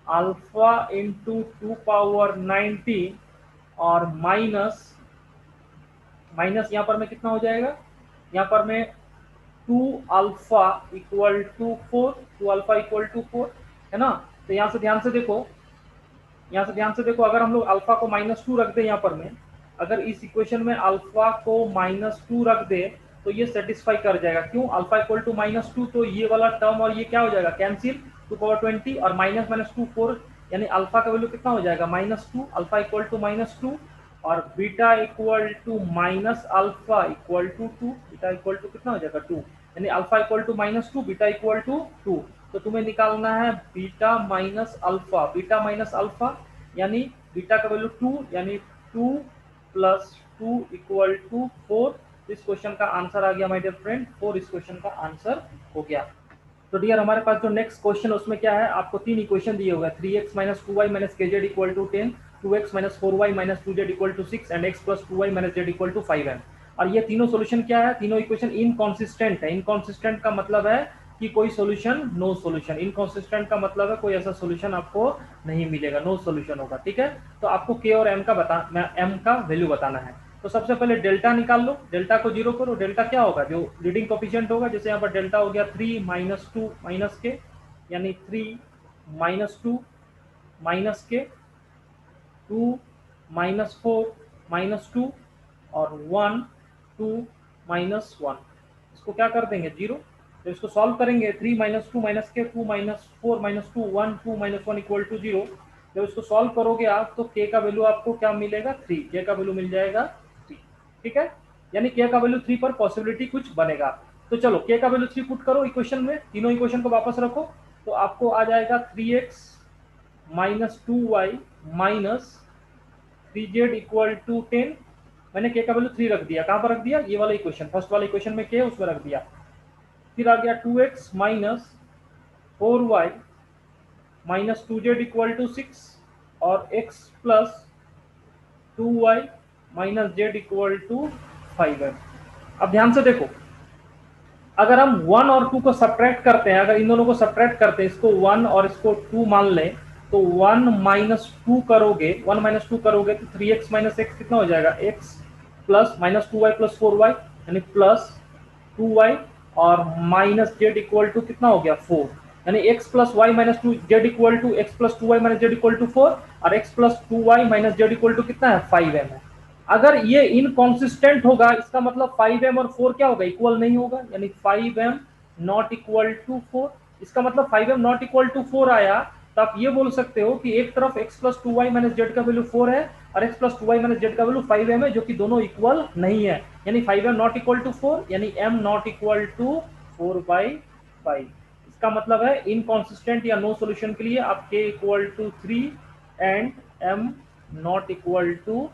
Speaker 1: alpha into 2 power 19 और माइनस यहाँ पर में कितना हो जाएगा, यहाँ पर में 2 alpha equal to 4, 2 alpha equal to 4 है ना। तो यहाँ से ध्यान से देखो अगर हम लोग अल्फा को -2 रख दे, यहाँ पर में अगर इस इक्वेशन में अल्फा को -2 रख दे तो ये सेटिस्फाई कर जाएगा। क्यों? अल्फा इक्वल टू -2, तो ये वाला टर्म और ये क्या हो जाएगा कैंसिल, 2 पावर 20 और -2 4, यानी अल्फा का वैल्यू कितना हो जाएगा -2, अल्फा इक्वल टू -2 और beta equal to minus alpha equal to 2, beta equal to कितना हो जाएगा 2, यानी alpha equal to -2 beta equal to 2। तो तुम्हें निकालना है बीटा माइनस अल्फा, यानी बीटा का वैल्यू 2, यानी 2 प्लस 2 इक्वल टू 4। इस क्वेश्चन का आंसर आ गया माय डियर फ्रेंड, 4 इस क्वेश्चन का आंसर हो गया। तो डियर हमारे पास जो नेक्स्ट क्वेश्चन उसमें क्या है, आपको 3 इक्वेशन दिए हुए हैं, 3x - 2y - kz equal to 10, 2x - 4y - 2z equal to 6 and x + 2y - z equal to 5m। और ये तीनों सॉल्यूशन क्या है, तीनों इक्वेशन इनकंसिस्टेंट है। इनकंसिस्टेंट का मतलब है कि कोई सॉल्यूशन नो सॉल्यूशन, इनकंसिस्टेंट का मतलब है कोई ऐसा सॉल्यूशन आपको नहीं मिलेगा, नो सॉल्यूशन होगा। ठीक है, तो आपको k और m का वैल्यू बताना है। तो सबसे पहले डेल्टा निकाल लो, डेल्टा को 0 करो। डेल्टा क्या होगा, जो लीडिंग कोफिशिएंट होगा, जैसे यहाँ पर डेल्टा हो गया 3 - 2 - k, यानी 3 - 2 - k, 2 - 4 - 2 और 1 2 -1, इसको क्या कर देंगे 0। तो इसको सॉल्व करेंगे, 3 - 2 - k, 2 - 4 - 2 1 2 - 1 इक्वल टू 0। जब इसको सॉल्व करोगे आप तो k का वैल्यू आपको क्या मिलेगा 3, k का वैल्यू मिल जाएगा 3। ठीक है, यानी k का वैल्यू 3 पर पॉसिबिलिटी कुछ बनेगा। तो चलो k का वैल्यू 3 पुट करो इक्वेशन में, तीनों इक्वेशन को वापस रखो, तो आपको आ जाएगा 3x - 2y - 3z equal to 10। मैंने k का वैल्यू 3 रख दिया, कहां पर रख दिया, ये वाला इक्वेशन, फर्स्ट वाला इक्वेशन में k उसमें रख दिया। फिर आ गया 2x - 4y - 2z equal to 6 और x + 2y - z equal to 5m। अब ध्यान से देखो, अगर हम 1 और 2 को सब्ट्रैक्ट करते हैं, अगर इन दोनों को सब्ट्रैक्ट करते हैं, इसको 1 और इसको 2 मान लें, तो 1 - 2 करोगे, 1 - 2 करोगे तो 3x - x कितना हो जाएगा, x प्लस -2y + 4y, यानी प्लस 2y और माइनस z इक्वल टू कितना हो गया 4, यानी x + y - 2z equal to x + 2y - z equal to 4 और x + 2y - z equal to कितना है 5m है। अगर ये इनकॉन्सिस्टेंट होगा, इसका मतलब 5m और 4 क्या होगा, इक्वल नहीं होगा, यानी 5m नॉट इक्वल टू 4। इसका मतलब 5m नॉट इक्वल टू 4 आया, तो आप ये बोल सकते हो कि एक तरफ x + 2y - z का वैल्यू 4 है और x + 2y - z का वैल्यू 5m है, जो कि दोनों इक्वल नहीं है, यानी 5m नॉट इक्वल टू 4, यानी m नॉट इक्वल टू 4/5। इसका मतलब है इनकॉन्सिस्टेंट या नो सॉल्यूशन के लिए आप k equal to 3 and m not equal to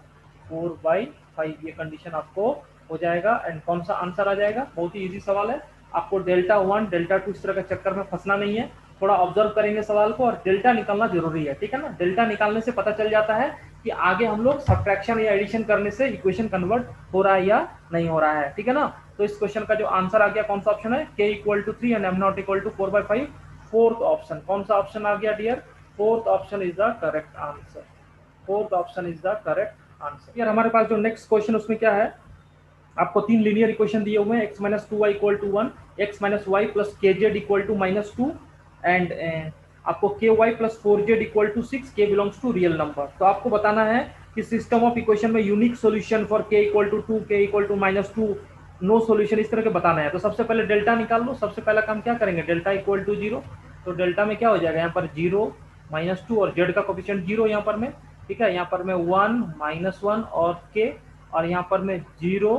Speaker 1: 4/5, ये कंडीशन आपको हो जाएगा। एंड कौन सा आंसर आ जाएगा, बहुत ही इजी सवाल है, आपको डेल्टा 1 डेल्टा 2 इस तरह के चक्कर में फंसना नहीं है, थोड़ा ऑब्जर्व करेंगे सवाल को और डेल्टा निकालना जरूरी है। ठीक है ना, डेल्टा निकालने से पता चल जाता है कि आगे हम लोग सब्ट्रैक्शन या एडिशन करने से इक्वेशन कन्वर्ट हो रहा है या नहीं हो रहा है। ठीक है ना, तो इस क्वेश्चन का जो आंसर आ गया कौन सा ऑप्शन है, k equal to 3 and m not equal to 4/5, fourth option. कौन सा ऑप्शन आ गया dear, fourth option is the correct answer. Fourth option is the correct answer. यार हमारे पास जो नेक्स्ट क्वेश्चन उसमें क्या है, आपको तीन लीनियर इक्वेशन दिए हुए हैं, X minus two Y equal to one, x minus Y plus K Z equal to minus two, and आपको K Y plus four Z equal to six, K belongs to real number. तो आपको बताना है कि सिस्टम ऑफ इक्वेशन में unique solution for K equal to two, K equal to minus two, no solution, इस तरह के बताना है। तो सबसे पहले डेल्टा निकाल लो। सबसे पहला काम क्या करेंगे, डेल्टा इक्वल टू जीरो। तो डेल्टा में क्या हो जाएगा, यहाँ पर जीरो माइनस टू और जेड का कोफिशिएंट जीरो यहाँ पर में, ठीक है। यहाँ पर में वन माइनस वन और के, और यहाँ पर में जीरो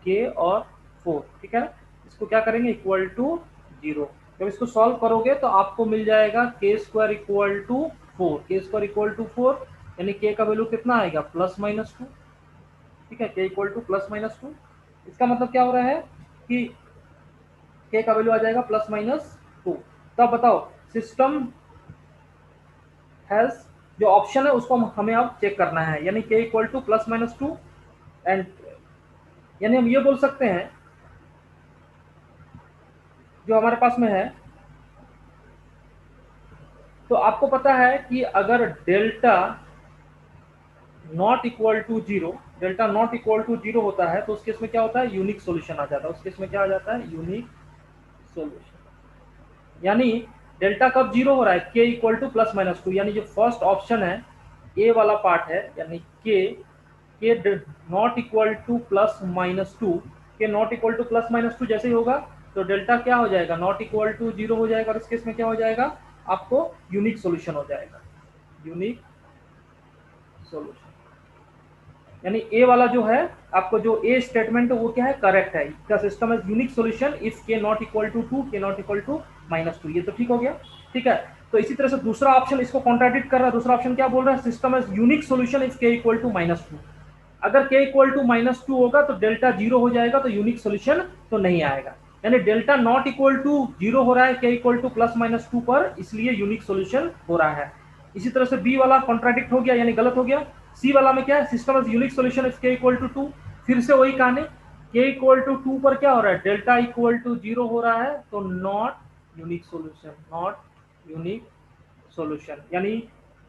Speaker 1: के और फोर, ठीक है। इसको क्या करेंगे, इक्वल टू जीरो। जब इसको सॉल्व करोगे तो आपको मिल जाएगा के स्क्वायर इक्वल टू फोर, के स्क्वायर इक्वल टू फोर, यानी के का वैल्यू कितना आएगा, प्लस माइनस टू, ठीक है। K equal to plus minus to, इसका मतलब क्या हो रहा है कि के का वैल्यू आ जाएगा प्लस माइनस टू। तब बताओ सिस्टम हैज, जो ऑप्शन है उसको हमें अब चेक करना है, यानी के equal to plus minus two, and यानी हम ये बोल सकते हैं जो हमारे पास में है। तो आपको पता है कि अगर delta not equal to zero, delta not equal to zero होता है तो उस केस में क्या होता है, यूनिक सॉल्यूशन आ जाता है। उस केस में क्या आ जाता है, यूनिक सॉल्यूशन। यानी डेल्टा कब जीरो हो रहा है, K equal to plus minus to, यानी जो फर्स्ट ऑप्शन है ए वाला पार्ट है, यानी k not equal to plus minus two, के not equal to plus minus two जैसे ही होगा तो डेल्टा क्या हो जाएगा, नॉट इक्वल टू जीरो हो जाएगा, और इस केस में क्या हो जाएगा, आपको यूनिक सॉल्यूशन हो जाएगा, यूनिक सॉल्यूशन। यानी ए वाला जो है, आपको जो ए स्टेटमेंट है वो क्या है, करेक्ट है। The system is unique solution if K not equal to two, के not equal to minus two. ये तो ठीक हो गया, ठीक है। तो इसी तरह से दूसरा ऑप्शन इसको कॉन्ट्राडिक्ट कर रहा है। दूसरा ऑप्शन क्या बोल रहा है, system is unique solution if के इक्वल टू माइनस टू। अगर के इक्वल टू माइनस टू होगा तो डेल्टा जीरो हो जाएगा, तो यूनिक सॉल्यूशन तो नहीं आएगा। यानी delta not equal to zero हो रहा है K equal to plus minus two पर, इसलिए यूनिक सॉल्यूशन हो रहा है। इसी तरह से बी वाला कॉन्ट्राडिक्ट हो गया, यानी गलत हो गया। सी वाला में क्या है, system is unique solution if के इक्वल टू टू, फिर से वही कहानी, के इक्वल टू टू पर क्या हो रहा है, डेल्टा इक्वल टू जीरो हो रहा है, तो not unique solution, not unique solution. यानी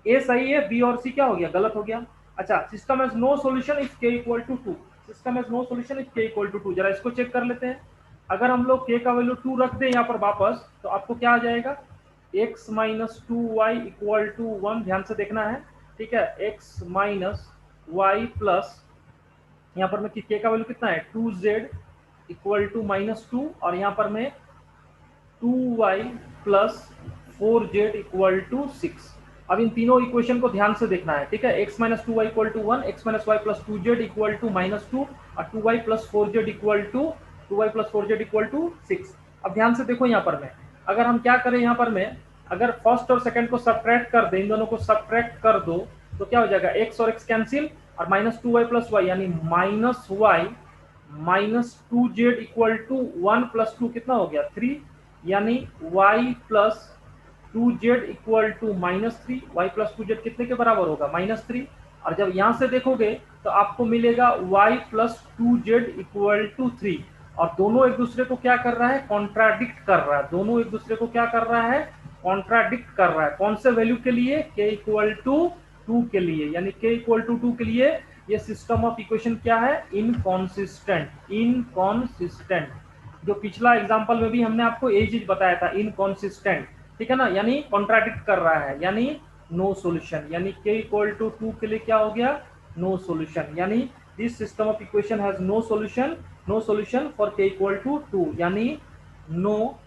Speaker 1: ए सही है, बी और सी क्या हो गया, गलत हो गया। अच्छा, system has no solution if के equal to two, system has no solution if के इक्वल टू टू। जरा इसको चेक कर लेते हैं। अगर हम लोग के का वैल्यू टू रख दें यहाँ पर वापस, तो आपको क्या आ जाएगा, X minus two Y equal to one, ध्यान से देखना है, ठीक है। एक्स माइनस वाई प्लस, यहाँ पर में के का वैल्यू कितना है, two Z equal to minus two, और यहाँ पर में two Y plus four Z equal to six. अब इन तीनों इक्वेशन को ध्यान से देखना है, ठीक है। X minus two Y equal to one, x minus Y plus two Z equal to minus two, और two Y plus four Z equal to, two Y plus four Z equal to six. अब ध्यान से देखो यहाँ पर में, अगर हम क्या करें यहाँ पर में, अगर फर्स्ट और सेकंड को सब्ट्रैक्ट कर दें, इन दोनों को सब्ट्रैक्ट कर दो, तो क्या हो जाएगा, एक्स और एक्स कैंसिल, और minus two Y plus y, यानी minus y minus two Z equal to one plus two, कितना हो गया, थ्री, यानी y plus two Z equal to minus three, y plus two z कितने के बराबर होगा, माइनस थ्री। और जब यहां से देखोगे तो आपको मिलेगा y plus two Z equal to three, और दोनों एक दूसरे को क्या कर रहा है, कॉन्ट्राडिक्ट कर रहा है, दोनों एक दूसरे को क्या कर रहा है, कॉन्ट्राडिक्ट कर रहा है। कौन से वैल्यू के लिए, के इक्वल टू टू के लिए, यानी के इक्वल टू टू के लिए ये सिस्टम ऑफ इक्वेशन क्या है, इनकॉन्सिस्टेंट, इनकॉन्सिस्टेंट। जो पिछला एग्जांपल में भी हमने आपको यही चीज बताया था, इनकॉन्सिस्टेंट, ठीक है ना, यानी कॉन्ट्राडिक्ट कर रहा है, यानी नो सॉल्यूशन। यानी के इक्वल टू टू के लिए क्या हो गया, नो सॉल्यूशन। यानी this system of equation has no solution, no solution for K equal to two, यानी no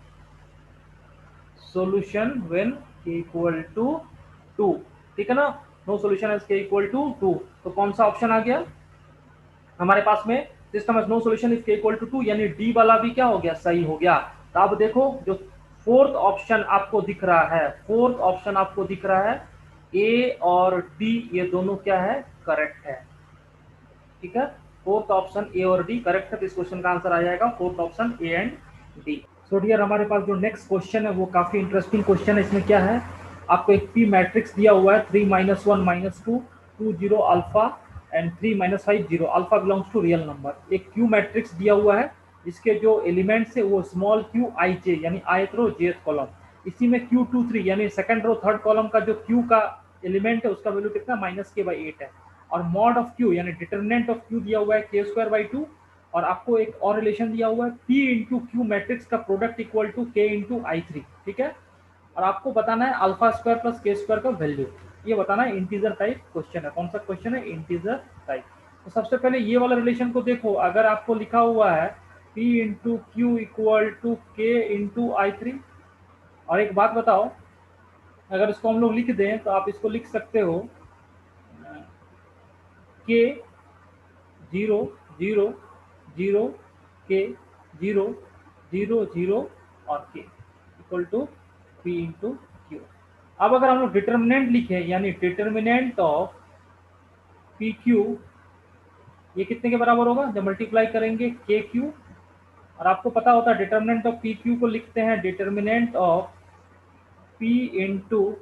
Speaker 1: solution when K equal to two, ठीक है ना, no solution as K equal to two. तो कौन सा ऑप्शन आ गया हमारे पास में, system has no solution if के इक्वल टू टू, यानी डी वाला भी क्या हो गया, सही हो गया। तो अब देखो जो फोर्थ ऑप्शन आपको दिख रहा है, फोर्थ ऑप्शन आपको दिख रहा है, ए और डी ये दोनों क्या है, करेक्ट है, ठीक है। फोर्थ ऑप्शन ए और डी करेक्ट है, तो इस क्वेश्चन का आंसर आ जाएगा fourth option A and D. So dear, हमारे पास जो नेक्स्ट क्वेश्चन है वो काफी इंटरेस्टिंग क्वेश्चन है। इसमें क्या है, आपको एक पी मैट्रिक्स दिया हुआ है, 3 minus 1 minus 2 2 0 alpha and 3 minus 5 0, alpha belongs to real number. एक क्यू मैट्रिक्स दिया हुआ है जिसके जो एलिमेंट्स है वो स्मॉल क्यू आई जे, यानी ith रो jth कॉलम। इसी में Q2 3 यानी सेकंड रो थर्ड कॉलम का जो Q का एलिमेंट है उसका वैल्यू कितना -k/8 है। और मॉड ऑफ क्यू यानी डिटर्मिनेंट ऑफ क्यू दिया हुआ है k² 2, और आपको एक और रिलेशन दिया हुआ है p इंटू क्यू मैट्रिक्स का product equal to k into I3, ठीक है। और आपको बताना है alpha square plus K square का वैल्यू, ये बताना है। इंटीजर टाइप क्वेश्चन है। कौन सा क्वेश्चन है? Integer type. तो सबसे पहले ये वाला रिलेशन को देखो। अगर आपको लिखा हुआ है p into Q equal to K into I3, और एक बात बताओ, अगर इसको हम लोग लिख दें तो आप इसको लिख सकते हो के 0 0 0 के 0 0 0 और K equal to P into Q. अब अगर हम लोग डिटर्मिनेंट लिखे यानी डिटर्मिनेंट ऑफ पी क्यू, ये कितने के बराबर होगा? जब मल्टीप्लाई करेंगे के क्यू, और आपको पता होता है डिटर्मिनेंट ऑफ पी क्यू को लिखते हैं determinant of P into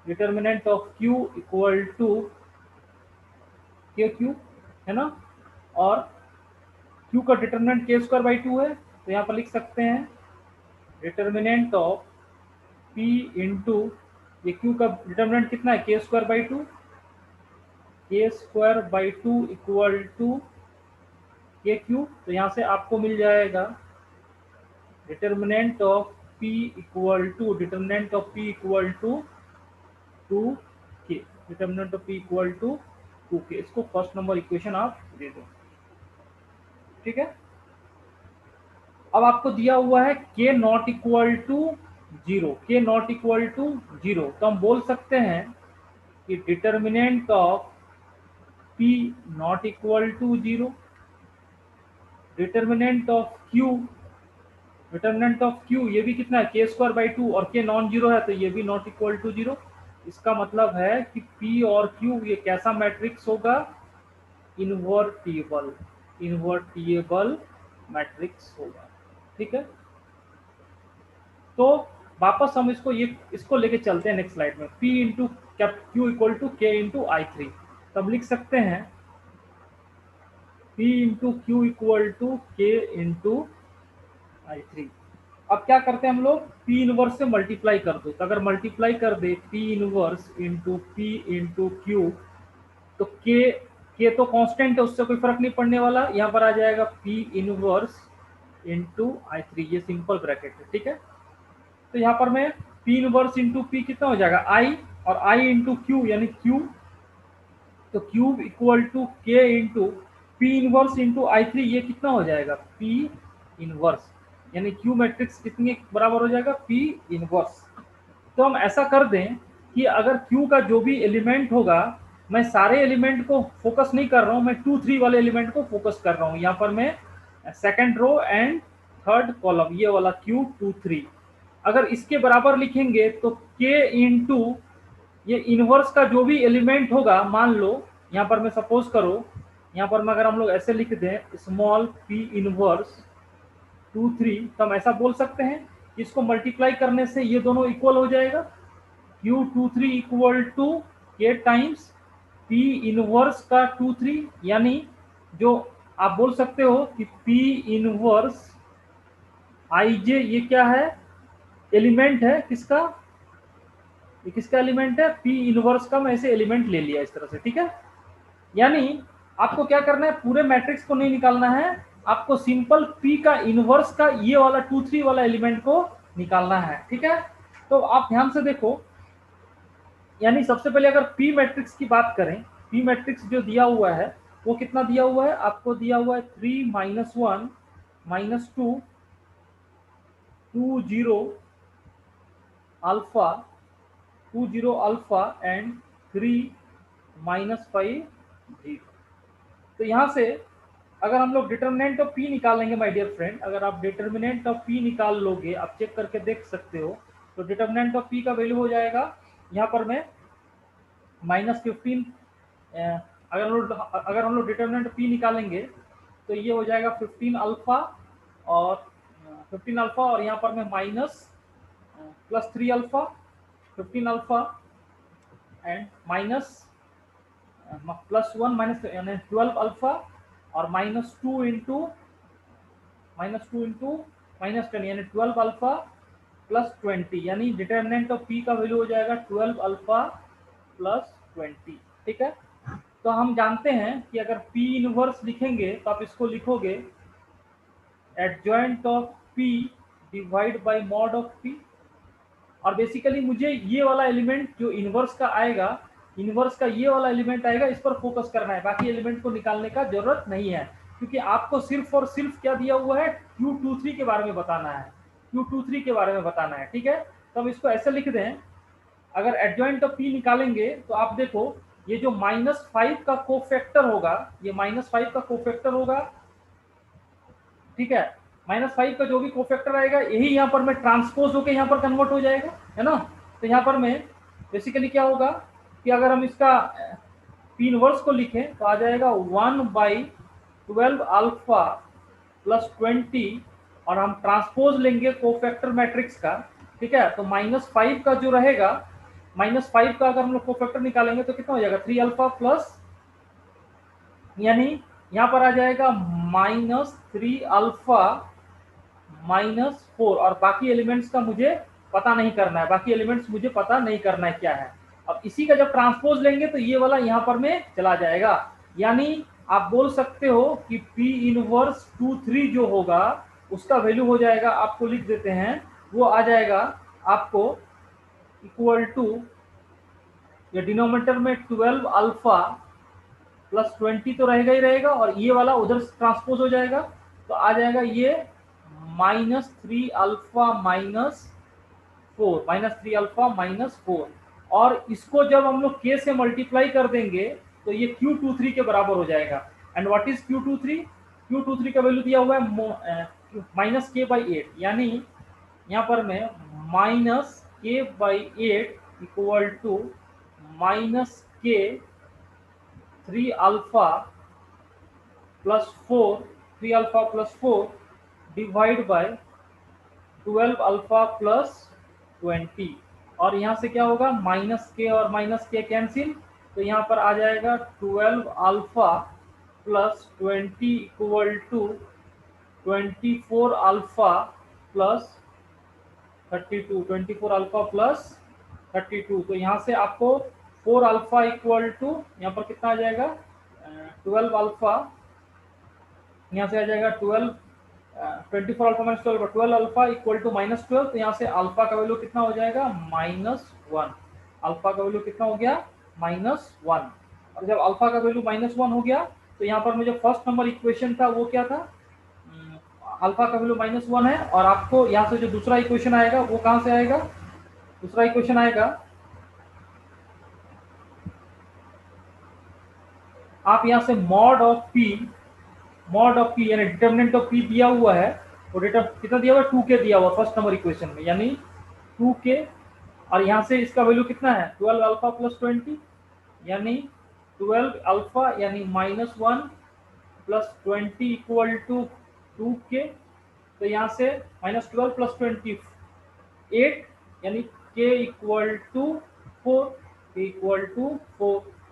Speaker 1: determinant of Q equal to K Q, है ना। और क्यू का डिटर्मिनेंट k² 2 है, तो यहाँ पर लिख सकते हैं डिटर्मिनेंट ऑफ p इंटू, ये क्यू का डिटर्मिनेंट कितना है k² 2, k² 2 equal to K Q. तो यहाँ से आपको मिल जाएगा determinant of p equal to 2k, determinant of p equal to 2k। इसको फर्स्ट नंबर इक्वेशन आप दे दो, ठीक है। अब आपको दिया हुआ है k not equal to 0, k not equal to 0, तो हम बोल सकते हैं कि determinant of p not equal to 0, determinant of q ये भी कितना है k² 2, और k नॉन जीरो है तो ये भी नॉट इक्वल टू 0। इसका मतलब है कि p और q ये कैसा मैट्रिक्स होगा? इन्वर्टिबल, इन्वर्टिबल मैट्रिक्स होगा, ठीक है। तो वापस हम इसको लेके चलते हैं नेक्स्ट स्लाइड में। p into Q equal to K into I3, तब लिख सकते हैं p into Q equal to K into I3। अब क्या करते हैं हम लोग? p इनवर्स से मल्टीप्लाई कर दो। तो अगर मल्टीप्लाई कर दे p inverse into p into Q, तो के तो कांस्टेंट है, उससे कोई फर्क नहीं पड़ने वाला। यहाँ पर आ जाएगा p इनवर्स इंटू I3, ये सिंपल ब्रैकेट है, ठीक है। तो यहाँ पर मैं p इनवर्स इंटू p कितना हो जाएगा I, और I इंटू क्यू यानी क्यू, तो cube equal to K into P inverse into I3, ये कितना हो जाएगा? p इनवर्स, यानी क्यू मैट्रिक्स कितने बराबर हो जाएगा? p inverse. तो हम ऐसा कर दें कि अगर क्यू का जो भी एलिमेंट होगा, मैं सारे एलिमेंट को फोकस नहीं कर रहा हूं, मैं 2 3 वाले एलिमेंट को फोकस कर रहा हूं। यहाँ पर मैं second row and third column, ये वाला Q2 3, अगर इसके बराबर लिखेंगे तो k इंटू ये इनवर्स का जो भी एलिमेंट होगा, मान लो यहाँ पर मैं सपोज करो, यहाँ पर मैं अगर हम लोग ऐसे लिख दें स्मॉल p इनवर्स 2 3, तो हम ऐसा बोल सकते हैं इसको मल्टीप्लाई करने से ये दोनों इक्वल हो जाएगा। Q23 इक्वल टू के टाइम्स p इनवर्स का 2 3, यानी जो आप बोल सकते हो कि p इनवर्स ij ये क्या है? एलिमेंट है किसका? ये किसका एलिमेंट है? p इनवर्स का। मैं ऐसे एलिमेंट ले लिया इस तरह से, ठीक है। यानी आपको क्या करना है? पूरे मैट्रिक्स को नहीं निकालना है, आपको सिंपल p का इनवर्स का ये वाला 2 3 वाला एलिमेंट को निकालना है, ठीक है। तो आप ध्यान से देखो, यानी सबसे पहले अगर p मैट्रिक्स की बात करें, p मैट्रिक्स जो दिया हुआ है वो कितना दिया हुआ है? आपको दिया हुआ है 3 -1 -2 2 0 अल्फा 2 0 अल्फा एंड 3 -5 0। तो यहाँ से अगर हम लोग डिटर्मिनेंट ऑफ p निकालेंगे माय डियर फ्रेंड, अगर आप डिटर्मिनेंट ऑफ p निकाल लोगे, आप चेक करके देख सकते हो, तो डिटर्मिनेंट ऑफ p का वैल्यू हो जाएगा, यहाँ पर मैं -15, अगर हम लोग डिटर्मिनेंट p निकालेंगे तो ये हो जाएगा 15 अल्फा, और 15 अल्फा, और यहाँ पर मैं +3 अल्फा, 15 अल्फा एंड +1 माइनस यानी 12 अल्फा, और -2 इंटू -10 यानी 12 अल्फा +20, यानी डिटर्मिनेंट ऑफ p का वैल्यू हो जाएगा 12 अल्फा प्लस 20। ठीक है, तो हम जानते हैं कि अगर P इनवर्स लिखेंगे तो आप इसको लिखोगे adjoint of P divide by mod of P। और बेसिकली मुझे ये वाला एलिमेंट जो इनवर्स का आएगा, इनवर्स का ये वाला एलिमेंट आएगा, इस पर फोकस करना है, बाकी एलिमेंट को निकालने का जरूरत नहीं है, क्योंकि आपको सिर्फ और सिर्फ क्या दिया हुआ है, Q23 के बारे में बताना है, Q23 के बारे में बताना है। ठीक है, तो हम इसको ऐसे लिख दें, अगर एडजॉइंट ऑफ P निकालेंगे तो आप देखो ये जो -5 का कोफैक्टर होगा, ये -5 का कोफैक्टर होगा। ठीक है, -5 का जो भी कोफैक्टर आएगा यही यहाँ पर में ट्रांसपोज होकर यहाँ पर कन्वर्ट हो जाएगा, है ना। तो यहाँ पर में बेसिकली क्या होगा कि अगर हम इसका P इनवर्स को लिखें तो आ जाएगा 1/12 अल्फा प्लस 20, और हम ट्रांसपोज लेंगे कोफैक्टर मैट्रिक्स का। ठीक है, तो -5 का जो रहेगा, -5 का अगर हम लोग कोफैक्टर निकालेंगे तो कितना हो जाएगा, 3 अल्फा प्लस, यानी यहाँ पर आ जाएगा -3 अल्फा -4, और बाकी एलिमेंट्स का मुझे पता नहीं करना है, बाकी एलिमेंट्स मुझे पता नहीं करना है क्या है। अब इसी का जब ट्रांसपोज लेंगे तो ये वाला यहाँ पर में चला जाएगा, यानी आप बोल सकते हो कि P इनवर्स 23 जो होगा उसका वैल्यू हो जाएगा, आपको लिख देते हैं, वो आ जाएगा आपको इक्वल टू, ये डिनोमिनेटर में 12 अल्फा प्लस 20 तो रहेगा ही रहेगा, और ये वाला उधर ट्रांसपोज हो जाएगा, तो आ जाएगा ये -3 अल्फा -3 अल्फा -4, और इसको जब हम लोग k से मल्टीप्लाई कर देंगे तो ये Q23 के बराबर हो जाएगा। And what is Q23? Q23 का वैल्यू दिया हुआ है -k/8, यानी यहाँ पर मैं -k/8 equal to -k 3 alpha plus 4, 3 alpha plus 4 divide by 12 alpha plus 20, और यहाँ से क्या होगा, -k और -k कैंसिल, तो यहाँ पर आ जाएगा 12 alpha plus 20 equal to 24 alpha plus 32, 24 alpha plus 32। तो यहाँ से आपको 4 अल्फा इक्वल टू, यहाँ पर कितना आ जाएगा, 12 अल्फा, यहाँ से आ जाएगा 12, 24 alpha minus 12, 12 alpha equal to -12, तो यहाँ से अल्फा का वैल्यू कितना हो जाएगा, -1। अल्फा का वैल्यू कितना हो गया, -1। और जब अल्फा का वैल्यू -1 हो गया तो यहाँ पर मुझे फर्स्ट नंबर इक्वेशन था वो क्या था, अल्फा का वैल्यू -1 है, और आपको यहाँ से जो दूसरा इक्वेशन आएगा वो कहाँ से आएगा, दूसरा इक्वेशन आएगा, आप यहाँ से मॉड ऑफ P यानी डिटर्मिनेंट ऑफ P दिया हुआ है, वो कितना दिया हुआ है, 2k दिया हुआ फर्स्ट नंबर इक्वेशन में, यानी 2k, और यहाँ से इसका वैल्यू कितना है, 12 अल्फा प्लस 20, यानी 12 अल्फा यानी -1 प्लस 20 इक्वल टू 2k, तो यहाँ से -12 प्लस 20 8, यानी k इक्वल टू 4।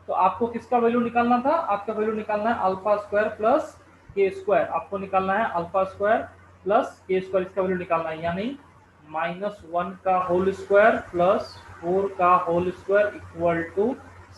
Speaker 1: तो आपको किसका वैल्यू निकालना था, आपका वैल्यू निकालना है alpha square plus K square, आपको निकालना है alpha square plus K square, इसका वैल्यू निकालना है, यानी -1 का होल स्क्वायर प्लस 4 का होल स्क्वायर इक्वल टू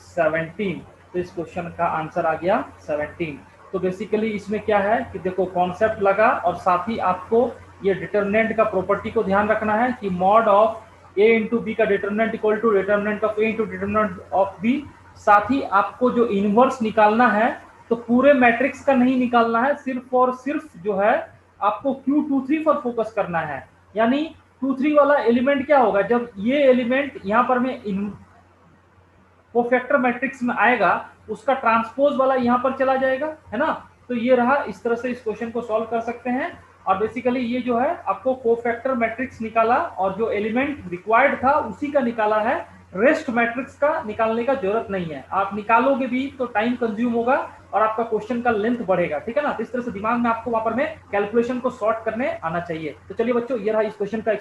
Speaker 1: 17। तो इस क्वेश्चन का आंसर आ गया 17। तो बेसिकली इसमें क्या है कि देखो कॉन्सेप्ट लगा, और साथ ही आपको ये डिटरमिनेंट का प्रॉपर्टी को ध्यान रखना है कि mod of a into b का determinant equal to determinant of a into determinant of b। साथ ही आपको जो इनवर्स निकालना है तो पूरे मैट्रिक्स का नहीं निकालना है, सिर्फ और सिर्फ जो है आपको Q23 पर फोकस करना है, यानी 23 वाला एलिमेंट क्या होगा, जब ये एलिमेंट यहाँ पर में कोफैक्टर मैट्रिक्स में आएगा उसका ट्रांसपोज वाला यहाँ पर चला जाएगा, है ना। तो ये रहा, इस तरह से इस क्वेश्चन को सॉल्व कर सकते हैं। और बेसिकली ये जो है आपको कोफैक्टर मैट्रिक्स निकाला और जो एलिमेंट रिक्वायर्ड था उसी का निकाला है, रेस्ट मैट्रिक्स का निकालने का जरूरत नहीं है। आप निकालोगे भी तो टाइम कंज्यूम होगा और आपका क्वेश्चन का लेंथ बढ़ेगा, ठीक है ना। तो इस तरह से दिमाग में आपको वहां पर में कैलकुलेशन को सॉर्ट करने आना चाहिए। तो चलिए बच्चों, ये रहा इस क्वेश्चन का